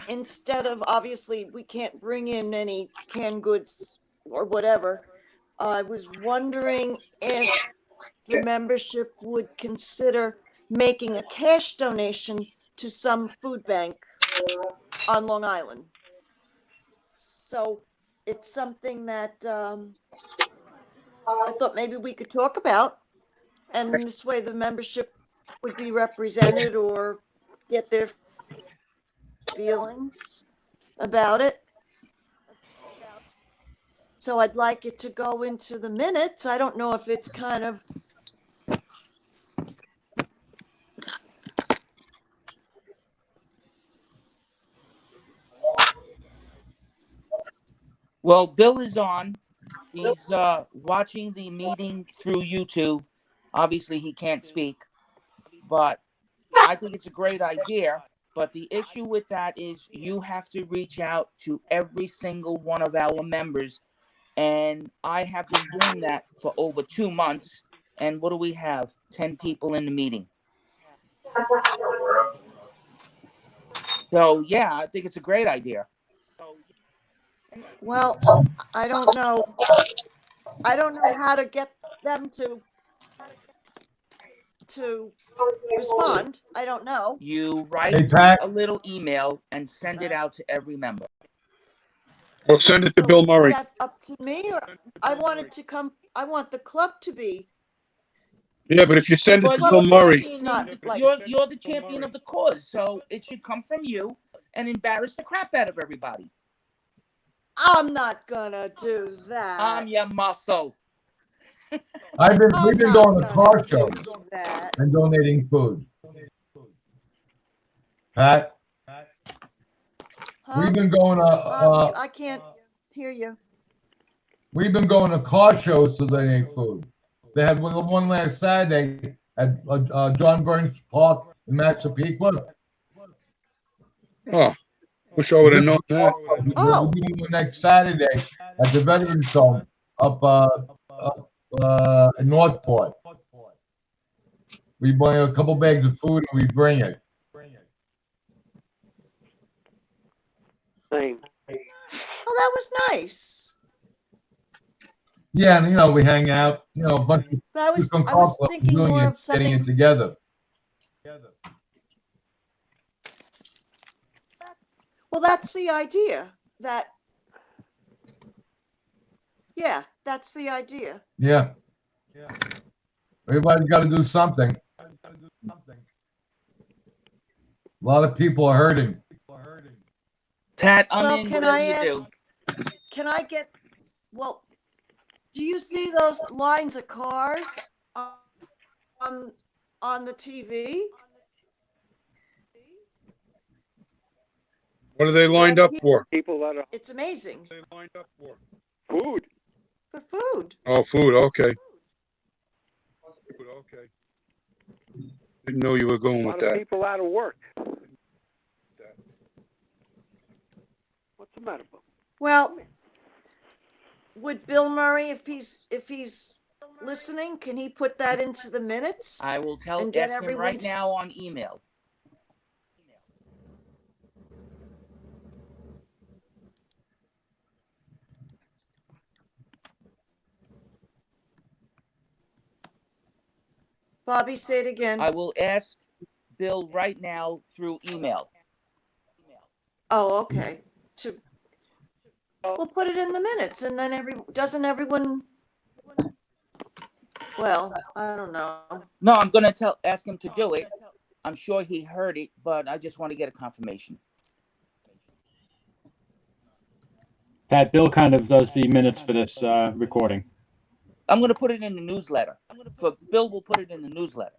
instead of, obviously, we can't bring in any canned goods or whatever, I was wondering if the membership would consider making a cash donation to some food bank on Long Island. So it's something that I thought maybe we could talk about, and this way the membership would be represented or get their feelings about it. So I'd like it to go into the minutes. I don't know if it's kind of Well, Bill is on. He's watching the meeting through YouTube. Obviously, he can't speak, but I think it's a great idea. But the issue with that is you have to reach out to every single one of our members. And I have been doing that for over 2 months. And what do we have? 10 people in the meeting. So, yeah, I think it's a great idea. Well, I don't know how to get them to respond. I don't know. You write a little email and send it out to every member. Well, send it to Bill Murray. Is that up to me, or I want the club to be. Yeah, but if you send it to Bill Murray, It's not like You're the champion of the cause, so it should come from you and embarrass the crap out of everybody. I'm not gonna do that. I'm your muscle. We've been going to car shows and donating food. Pat, Huh? we've been going to. I can't hear you. We've been going to car shows to donate food. They had one last Saturday at John Burns Park in Massapequa. Oh, wish I would have known that. We're doing one next Saturday at the Veterans Home up in Northport. We buy a couple bags of food and we bring it. Same. Oh, that was nice. Yeah, and we hang out. A bunch of I was different car clubs thinking doing more it, of getting something. it together. Well, that's the idea. Yeah, that's the idea. Yeah. Everybody's got to do something. A lot of people are hurting. Pat, I'm Well, in. can Whatever I you ask? do. Can I get? Well, do you see those lines of cars on the TV? What are they lined up for? People that are. It's amazing. They lined up for food. For food. Oh, food. Okay. Okay. Didn't know you were going with A lot of that. people out of work. What's the matter? Well, would Bill Murray, if he's listening, can he put that into the minutes? I will and get ask him right everyone's- now on email. Bobby, say it again. I will ask Bill right now through email. Oh, okay. We'll put it in the minutes, and then doesn't everyone? Well, I don't know. No, I'm gonna ask him to do it. I'm sure he heard it, but I just want to get a confirmation. Pat, Bill kind of does the minutes for this recording. I'm gonna put it in the newsletter. Bill will put it in the newsletter.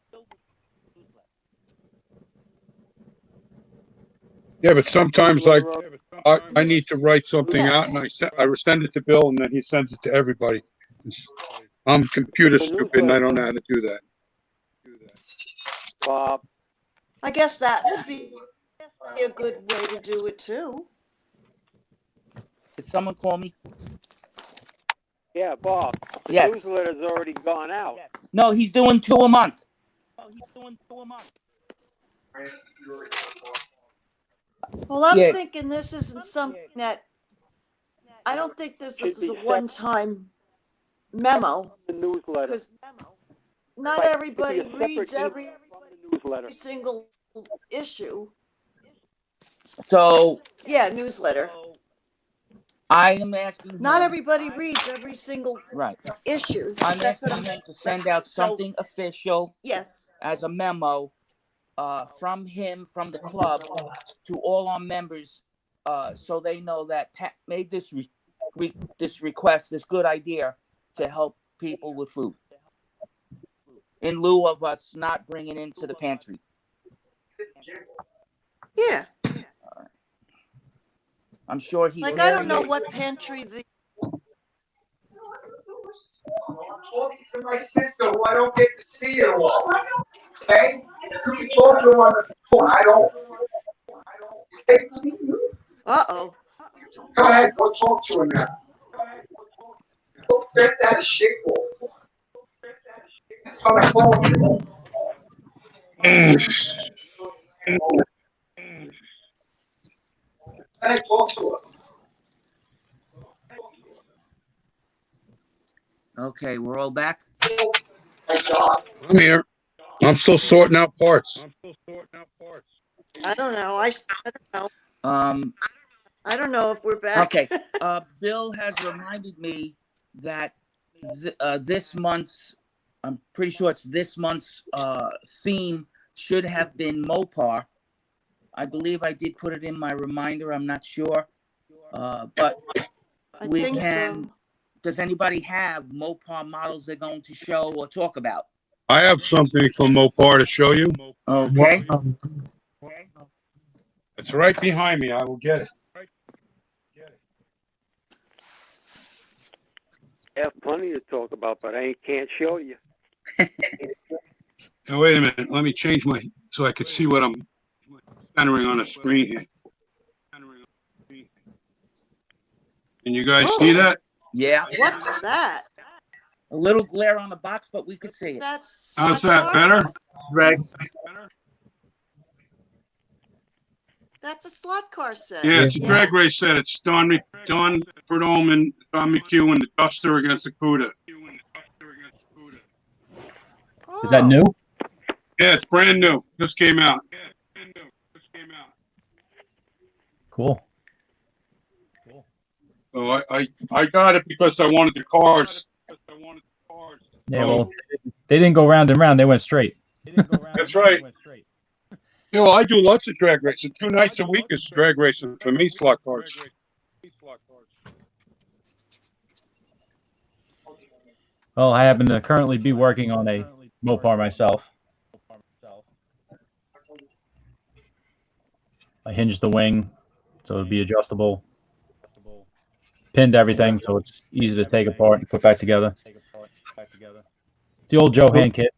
Yeah, but sometimes I need to write something out and I send it to Bill and then he sends it to everybody. I'm computer stupid and I don't know how to do that. Bob. I guess that would be a good way to do it too. Did someone call me? Yeah, Bob. The Yes. newsletter's already gone out. No, he's doing 2 a month. Well, I'm Yeah. thinking this isn't something that. I don't think this Should is be a separate. one-time memo The newsletter. because not Right. everybody It'd be a reads separate every newsletter. single issue. So Yeah, newsletter. I am asking him. Not everybody reads every single Right. issue. I'm That's what asking him to send out so- something official Yes. as a memo from him, from the club, to all our members, so they know that Pat made this this request, this good idea to help people with food, in lieu of us not bringing into the pantry. Yeah. I'm sure he's. Like I don't know what pantry the. I'm talking to my sister who I don't get to see at all. Okay? You can talk to her on the phone. I don't. Okay? Uh-oh. Go ahead, go talk to her now. Go get that shit ball. That's on the phone. I talk to her. Okay, we're all back. I'm here. I'm still sorting out parts. I don't know. I don't know. I don't know if we're back. Okay. Bill has reminded me that this month's, I'm pretty sure it's this month's theme should have been Mopar. I believe I did put it in my reminder. I'm not sure. But I we think can. so. Does anybody have Mopar models they're going to show or talk about? I have something from Mopar to show you. Okay. It's right behind me. I will get it. have plenty to talk about, but I can't show you. Now, wait a minute. Let me change so I could see what I'm centering on the screen here. Can you guys see that? Yeah. What's that? A little glare on the box, but we could see it. That's How's that better? Greg, That's a slot car set. Yeah, it's a drag race set. It's Don Prudhomme and Don McHugh and the Duster against the Cuda. Is that Oh. new? Yeah, it's brand new. Just came out. Cool. So I got it because I wanted the cars. Yeah, well, they didn't go round and round. They went straight. That's right. You know, I do lots of drag racing. 2 nights a week is drag racing for me, slot cars. Well, I happen to currently be working on a Mopar myself. I hinged the wing so it'll be adjustable. Pinned everything so it's easy to take apart and put back together. The old Johan kit.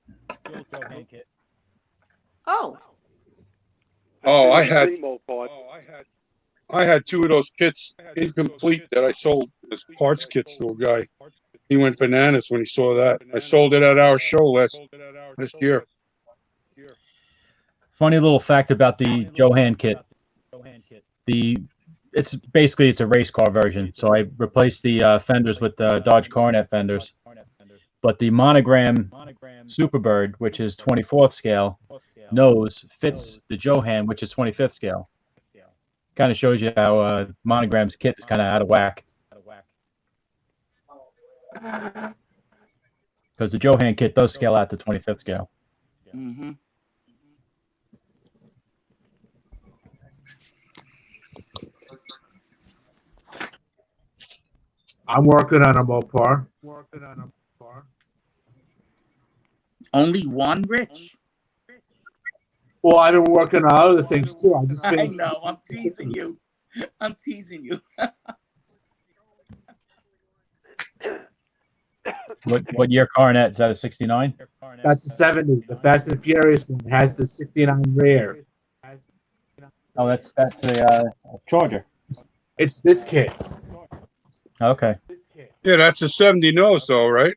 Oh. Oh, I had 2 of those kits incomplete that I sold as parts kits to a guy. He went bananas when he saw that. I sold it at our show last year. Funny little fact about the Johan kit. It's a race car version. So I replaced the fenders with the Dodge Coronet fenders. But the monogram Superbird, which is 24th scale, nose fits the Johan, which is 25th scale. Kind of shows you how monogram's kit is kind of out of whack. Because the Johan kit does scale out to 25th scale. Mm-hmm. I'm working on a Mopar. Only one, Rich? Well, I've been working on other things too. I just I finished. know. I'm teasing you. I'm teasing you. What year Coronet? Is that a 69? That's the 70. The Fast and Furious one has the 69 rear. Oh, that's a Charger. It's this kit. Okay. Yeah, that's a 70 nose though, right?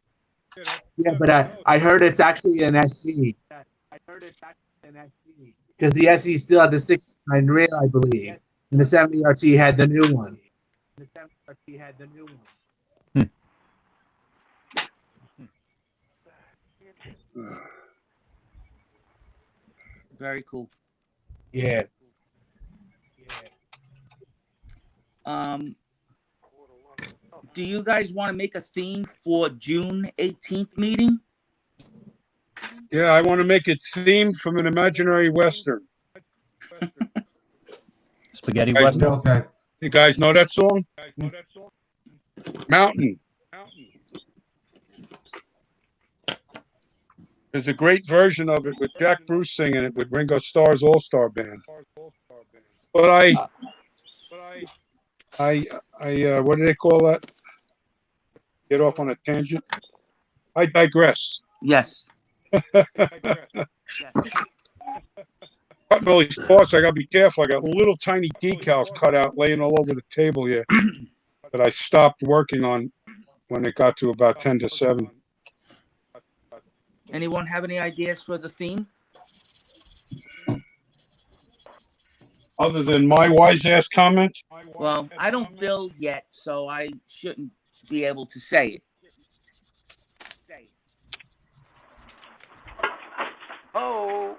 Yeah, but I heard it's actually an SC. Because the SE still had the 69 rear, I believe. And the 70 RT had the new one. Very cool. Yeah. Do you guys want to make a theme for June 18th meeting? Yeah, I want to make it themed from an imaginary Western. Spaghetti Western? Okay. You guys know that song? Mountain. There's a great version of it with Jack Bruce singing it with Ringo Starr's All-Star Band. But I what do they call that? Get off on a tangent. I digress. Yes. Cutting all these parts, I gotta be careful. I got little tiny decals cut out laying all over the table here that I stopped working on when it got to about 10 to 7. Anyone have any ideas for the theme? Other than my wise ass comment? Well, I don't build yet, so I shouldn't be able to say it. Oh.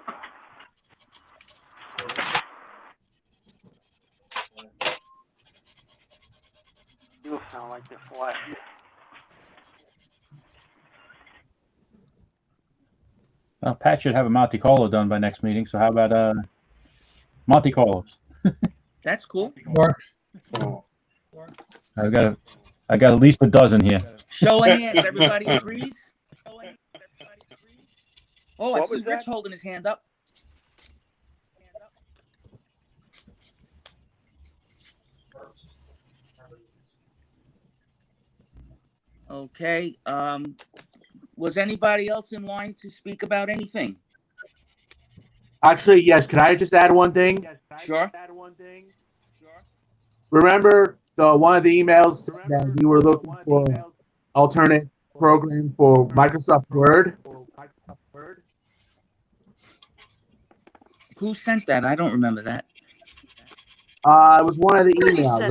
You sound like the flash. Well, Pat should have a Monte Carlo done by next meeting. So how about Monte Carlos? That's cool. Works. I got at least a dozen here. Show of hands. Everybody agrees? Oh, I What see was Rich that? holding his hand up. Okay. Was anybody else in line to speak about anything? Actually, yes. Can I just add one thing? Sure. Remember one of the emails that we were looking for alternate program for Microsoft Word? Who sent that? I don't remember that. It was one of the Somebody emails. sent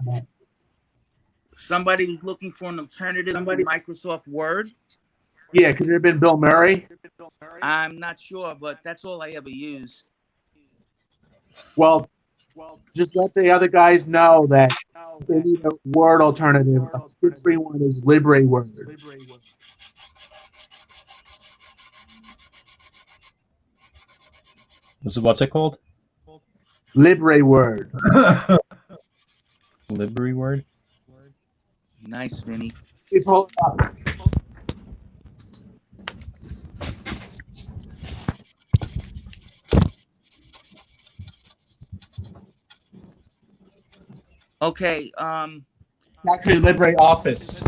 that. Somebody was looking for an alternative to Microsoft Word. Yeah, could it have been Bill Murray? I'm not sure, but that's all I ever use. Well, just let the other guys know that they need a Word alternative. A free one is Libre Word. What's it called? Libre Word. Libre Word. Nice, Vinny. Pull it up. Okay. Actually, Libre Office.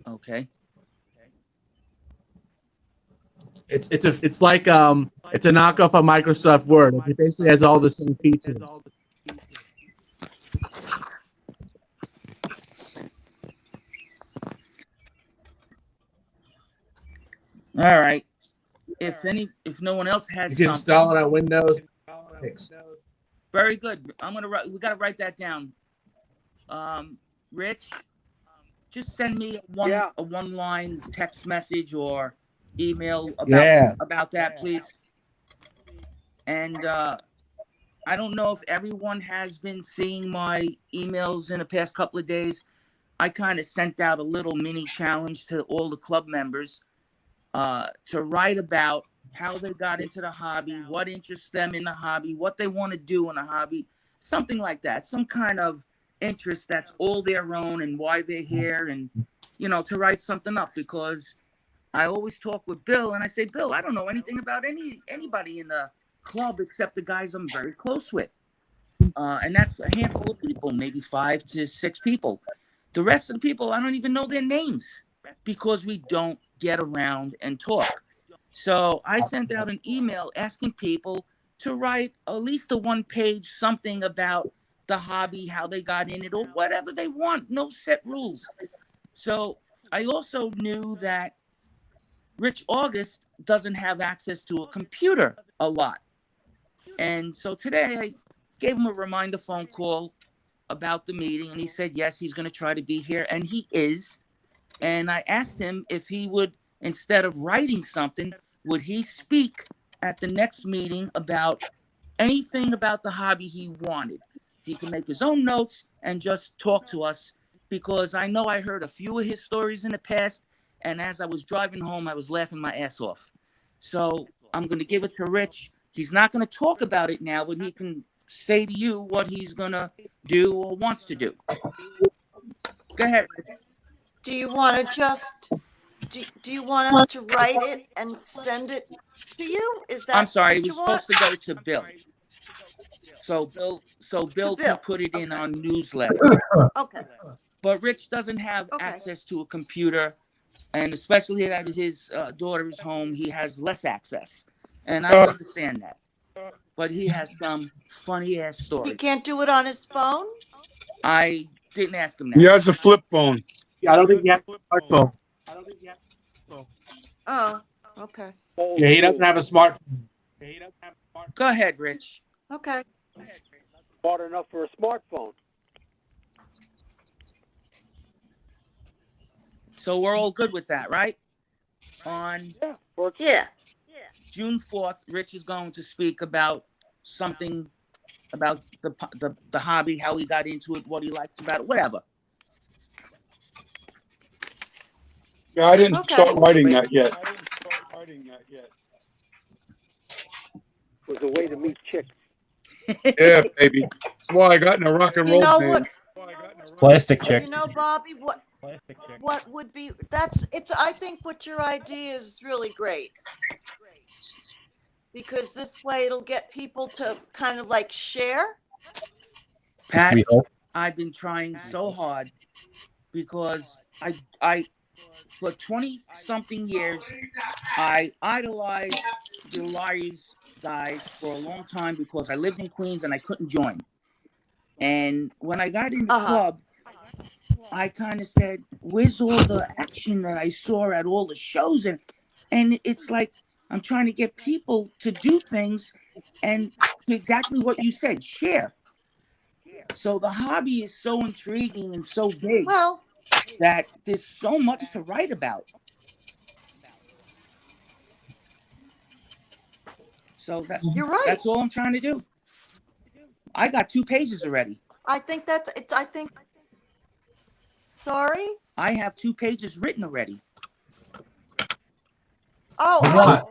Okay. It's like it's a knockoff of Microsoft Word. It basically has all the same features. All right. If no one else has You can something, install it on Windows. very good. We gotta write that down. Rich, just send me a one-line text message or email about that, please. And I don't know if everyone has been seeing my emails in the past couple of days. I kind of sent out a little mini challenge to all the club members to write about how they got into the hobby, what interests them in the hobby, what they want to do in the hobby, something like that. Some kind of interest that's all their own and why they're here, and to write something up, because I always talk with Bill and I say, Bill, I don't know anything about anybody in the club except the guys I'm very close with. And that's a handful of people, maybe 5 to 6 people. The rest of the people, I don't even know their names because we don't get around and talk. So I sent out an email asking people to write at least a 1-page something about the hobby, how they got in it, or whatever they want. No set rules. So I also knew that Rich August doesn't have access to a computer a lot. And so today I gave him a reminder phone call about the meeting, and he said, yes, he's going to try to be here. And he is. And I asked him if he would, instead of writing something, would he speak at the next meeting about anything about the hobby he wanted. He can make his own notes and just talk to us, because I know I heard a few of his stories in the past, and as I was driving home, I was laughing my ass off. So I'm going to give it to Rich. He's not going to talk about it now, but he can say to you what he's going to do or wants to do. Go ahead, Rich. Do you want to just, do you want us to write it and send it to you? Is that I'm sorry, what it was you want? supposed to go to Bill. So Bill can put it in our newsletter. Okay. But Rich doesn't have access to a computer, and especially at his daughter's home, he has less access. And I understand that. But he has some funny ass stories. He can't do it on his phone? I didn't ask him that. He has a flip phone. Yeah, I don't think he has a smartphone. Oh, okay. Yeah, he doesn't have a smartphone. Go ahead, Rich. Okay. Smart enough for a smartphone. So we're all good with that, right? On June 4th, Rich is going to speak about something about the hobby, how he got into it, what he likes about it, whatever. Yeah, I didn't start writing that yet. Was a way to meet chicks. Yeah, baby. That's why I got in a rock and roll band. Plastic chick. You know, Bobby, what would be, I think what your idea is really great. Because this way it'll get people to kind of like share. Pat, I've been trying so hard because I for 20 something years, I idolized the Liars guys for a long time because I lived in Queens and I couldn't join. And when I got in the club, I kind of said, where's all the action that I saw at all the shows? And it's like I'm trying to get people to do things and exactly what you said, share. So the hobby is so intriguing and so big that there's so much to write about. So You're right. That's all I'm trying to do. I got 2 pages already. I think that's it's. I think. Sorry. I have 2 pages written already. Oh, What?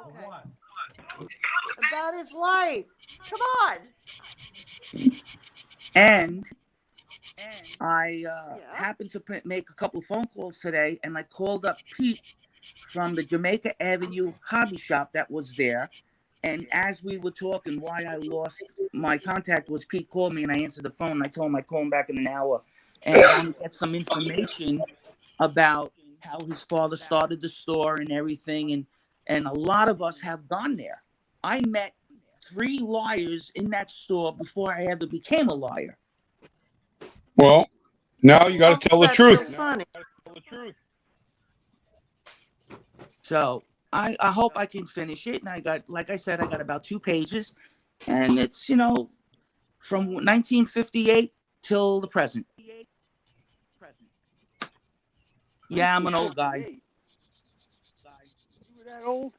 okay. About his life. Come on. And I happened to make a couple of phone calls today, and I called up Pete from the Jamaica Avenue hobby shop that was there. And as we were talking, why I lost my contact was Pete called me, and I answered the phone. And I told him I'd call him back in an hour. And I want to get some information about how his father started the store and everything. And a lot of us have gone there. I met 3 liars in that store before I ever became a liar. Well, now you got to tell the truth. So funny. So I hope I can finish it. And I got, like I said, I got about 2 pages. And it's, you know, from 1958 till the present. Yeah, I'm an old guy. You were that old?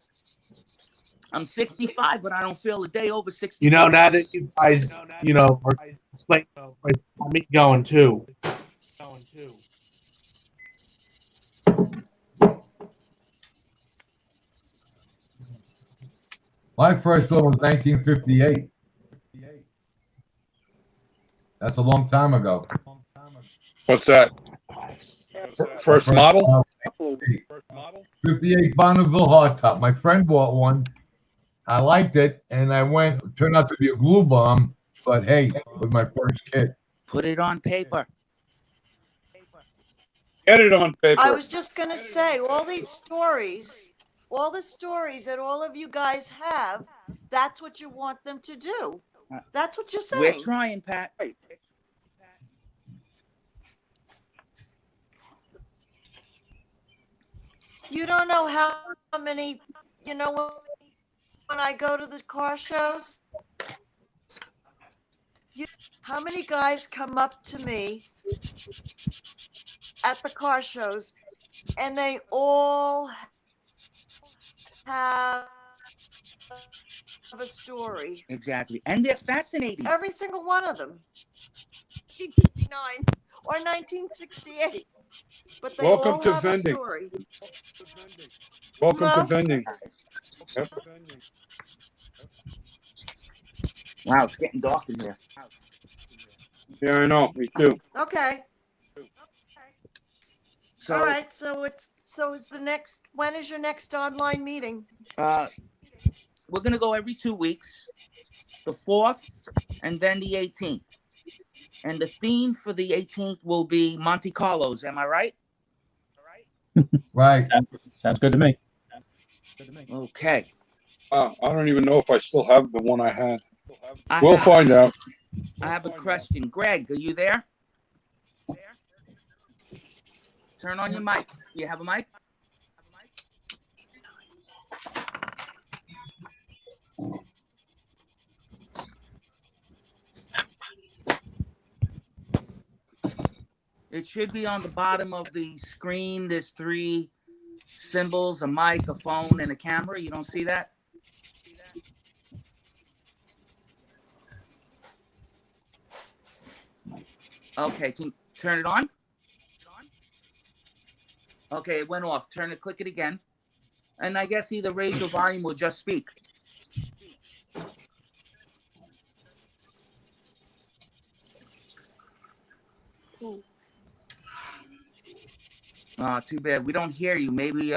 I'm 65, but I don't feel a day over 65. You know, now that you guys, you know, are like, me going too. My first one was 1958. That's a long time ago. What's that? First model? 58 Bonneville hardtop. My friend bought one. I liked it, and I went. It turned out to be a glue bomb, but hey, it was my first kit. Put it on paper. Get it on paper. I was just gonna say, all the stories that all of you guys have, that's what you want them to do. That's what you're saying. We're trying, Pat. You don't know how many, you know, when I go to the car shows, how many guys come up to me at the car shows and they all have a story. Exactly. And they're fascinating. Every single one of them. 1959 or 1968. But they Welcome all to have vending. a story. Welcome to vending. Yep. Wow, it's getting dark in here. Yeah, I know. Me too. Okay. So, all right. So is the next, when is your next online meeting? We're going to go every 2 weeks, the 4th and then the 18th. And the theme for the 18th will be Monte Carlos. Am I right? Right. Sounds good to me. Okay. I don't even know if I still have the one I had. We'll find out. I have a question. Greg, are you there? Turn on your mic. Do you have a mic? It should be on the bottom of the screen. There's 3 symbols, a mic, a phone, and a camera. You don't see that? Okay, can you turn it on? Okay, it went off. Click it again. And I guess either raise your volume or just speak. Too bad. We don't hear you. Maybe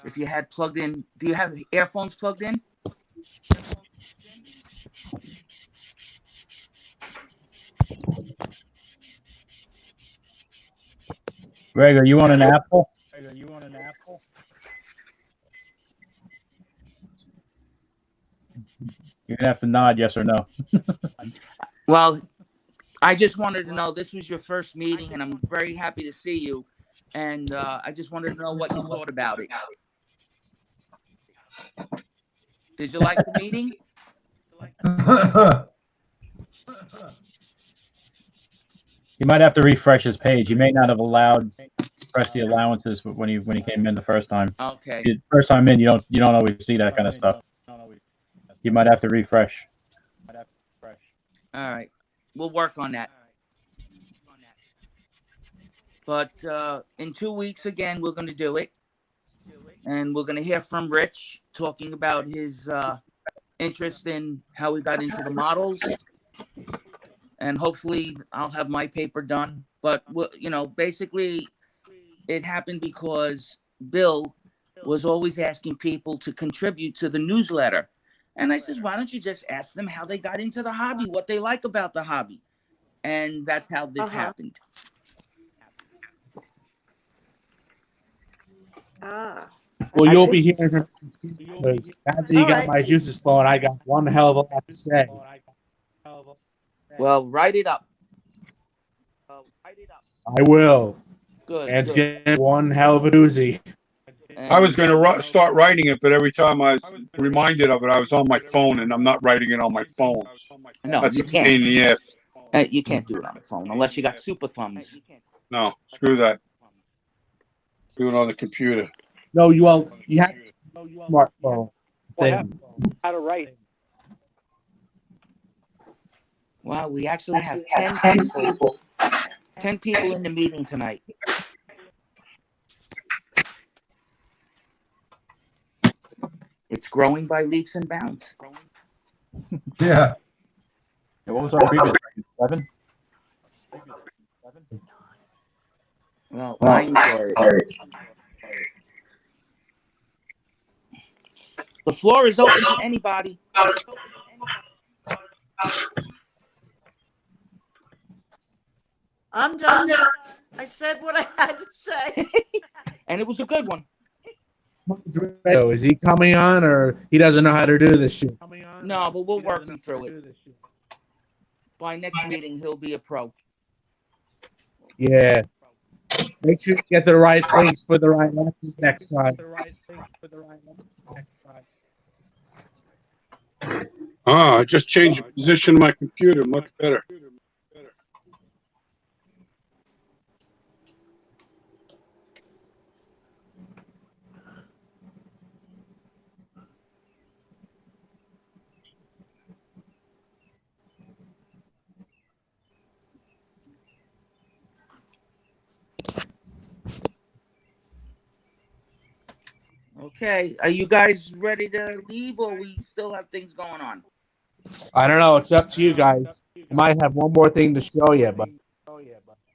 if you had plugged in. Do you have earphones plugged in? Greg, are you on an apple? You're gonna have to nod yes or no. Well, I just wanted to know, this was your first meeting, and I'm very happy to see you. And I just wanted to know what you thought about it. Did you like the meeting? He might have to refresh his page. He may not have press the allowances when he came in the first time. Okay. The first time in, you don't always see that kind of stuff. You might have to refresh. All right. We'll work on that. But in 2 weeks again, we're going to do it. And we're going to hear from Rich talking about his interest in how he got into the models. And hopefully I'll have my paper done. But, basically it happened because Bill was always asking people to contribute to the newsletter. And I said, why don't you just ask them how they got into the hobby, what they like about the hobby? And that's how this happened. Ah. Well, you'll be hearing from me because after you got my juices flowing, I got one hell of a lot to say. Well, write it up. I will. Good. And it's getting one hell of a doozy. I was going to start writing it, but every time I was reminded of it, I was on my phone, and I'm not writing it on my phone. No, That's you a can't. pain in the ass. You can't do it on the phone unless you got super thumbs. No, screw that. Do it on the computer. No, you have smartphone thing. How to write. Wow, we actually have 10 people. 10 people in the meeting tonight. It's growing by leaps and bounds. Yeah. What was our previous? 7? Well, I enjoy it. The floor is open to anybody. I'm done. I said what I had to say. And it was a good one. Is he coming on, or he doesn't know how to do this shit? No, but we'll work him through it. By next meeting, he'll be a pro. Yeah. Make sure you get the right links for the right answers next time. I just changed the position of my computer. Much better. Okay, are you guys ready to leave, or we still have things going on? I don't know. It's up to you guys. I might have one more thing to show you, but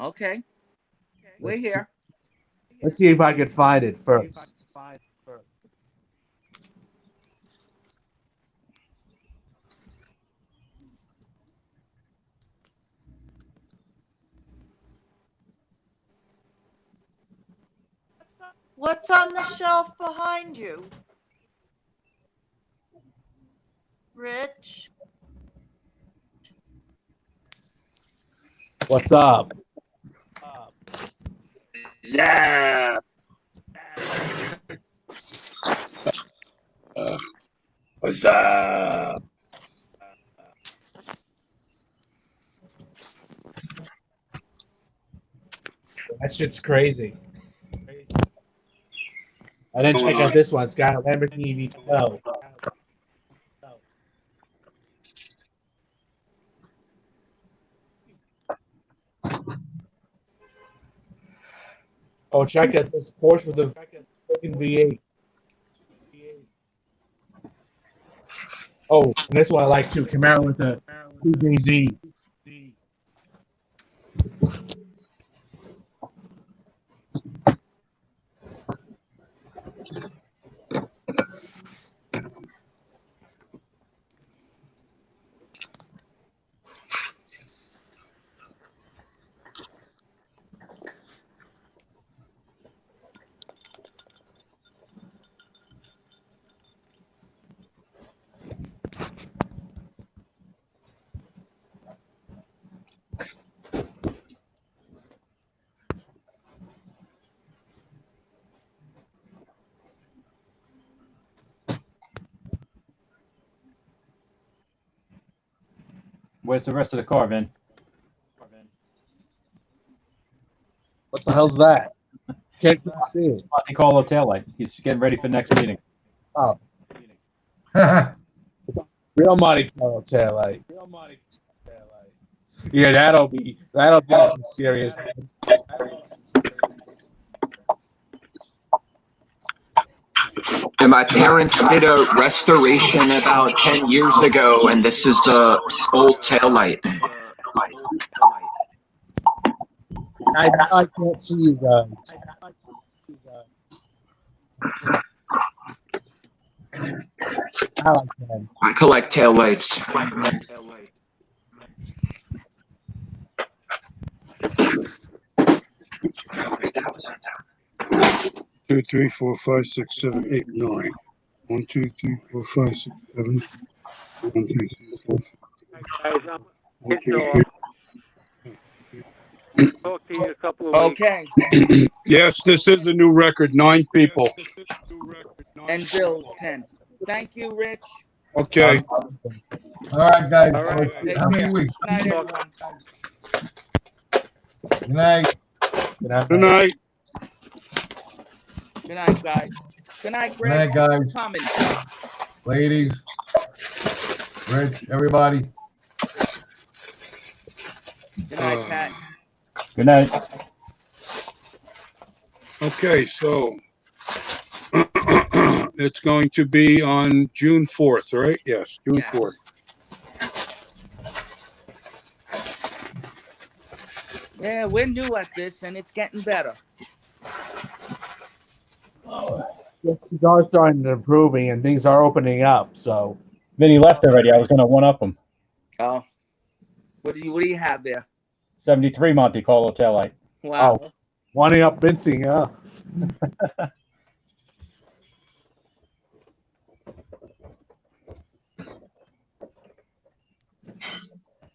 Okay, we're here. Let's see if I can find it first. What's on the shelf behind you? Rich? What's up? Yeah. What's up? That shit's crazy. I didn't check out this one. It's got a Lamborghini V12. Oh, check out this Porsche with the fucking V8. Oh, and this one I like too. Camaro with the CJZ. Where's the rest of the car, Vin? What the hell's that? Can't see it. Monte Carlo taillight. He's getting ready for next meeting. Oh, real Monte Carlo taillight. Yeah, that'll be some serious. And my parents did a restoration about 10 years ago, and this is the old taillight. I can't see you guys. Now I can. I collect taillights. 2, 3, 4, 5, 6, 7, 8, 9. 1, 2, 3, 4, 5, 6, 7. 1, 2, 3, 4, 5. Guys, I'm 1, 2, getting 3. off. Talk to you in a couple of weeks. Okay. Yes, this is a new record. 9 people. And Bill's 10. Thank you, Rich. Okay. All right, guys. All right. How many weeks? Good night, everyone. Good night. Good night. Good night, guys. Good night, Good Greg. night, guys. Thanks for coming. Ladies, Rich, everybody. Good night, Pat. Good night. Okay, so it's going to be on June 4th, right? Yes, June 4th. Yeah, we're new at this, and it's getting better. Things are starting to improving, and things are opening up. So, Vinny left already. I was going to one-up him. Oh, what do you have there? 73 Monte Carlo taillight. Wow. oh, winding up Vincing, huh?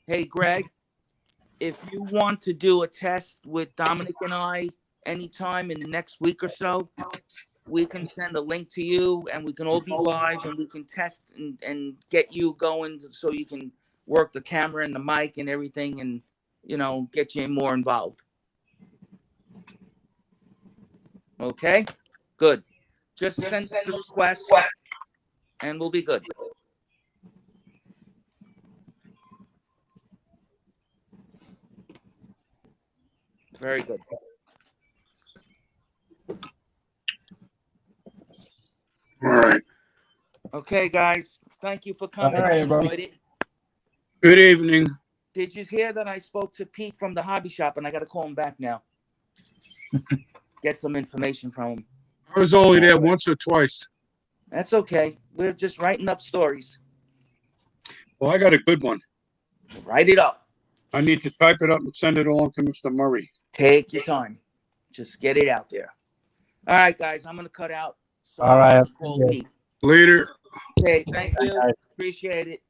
Hey, Greg, if you want to do a test with Dominic and I anytime in the next week or so, we can send a link to you and we can all be live and we can test and get you going so you can work the camera and the mic and everything and, you know, get you more involved. Okay? Good. Just send the request and we'll be good. Very good. All right. Okay, guys. Thank you for coming. All right, I everybody. enjoyed it. Good evening. Did you hear that I spoke to Pete from the hobby shop and I got to call him back now? Get some information from him. I was only there once or twice. That's okay. We're just writing up stories. Well, I got a good one. Write it up. I need to type it up and send it along to Mr. Murray. Take your time. Just get it out there. All right, guys. I'm going to cut out. So All right. call Pete. Later. Okay. Thank you. Appreciate it.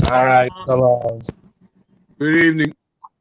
All right. So, Good evening.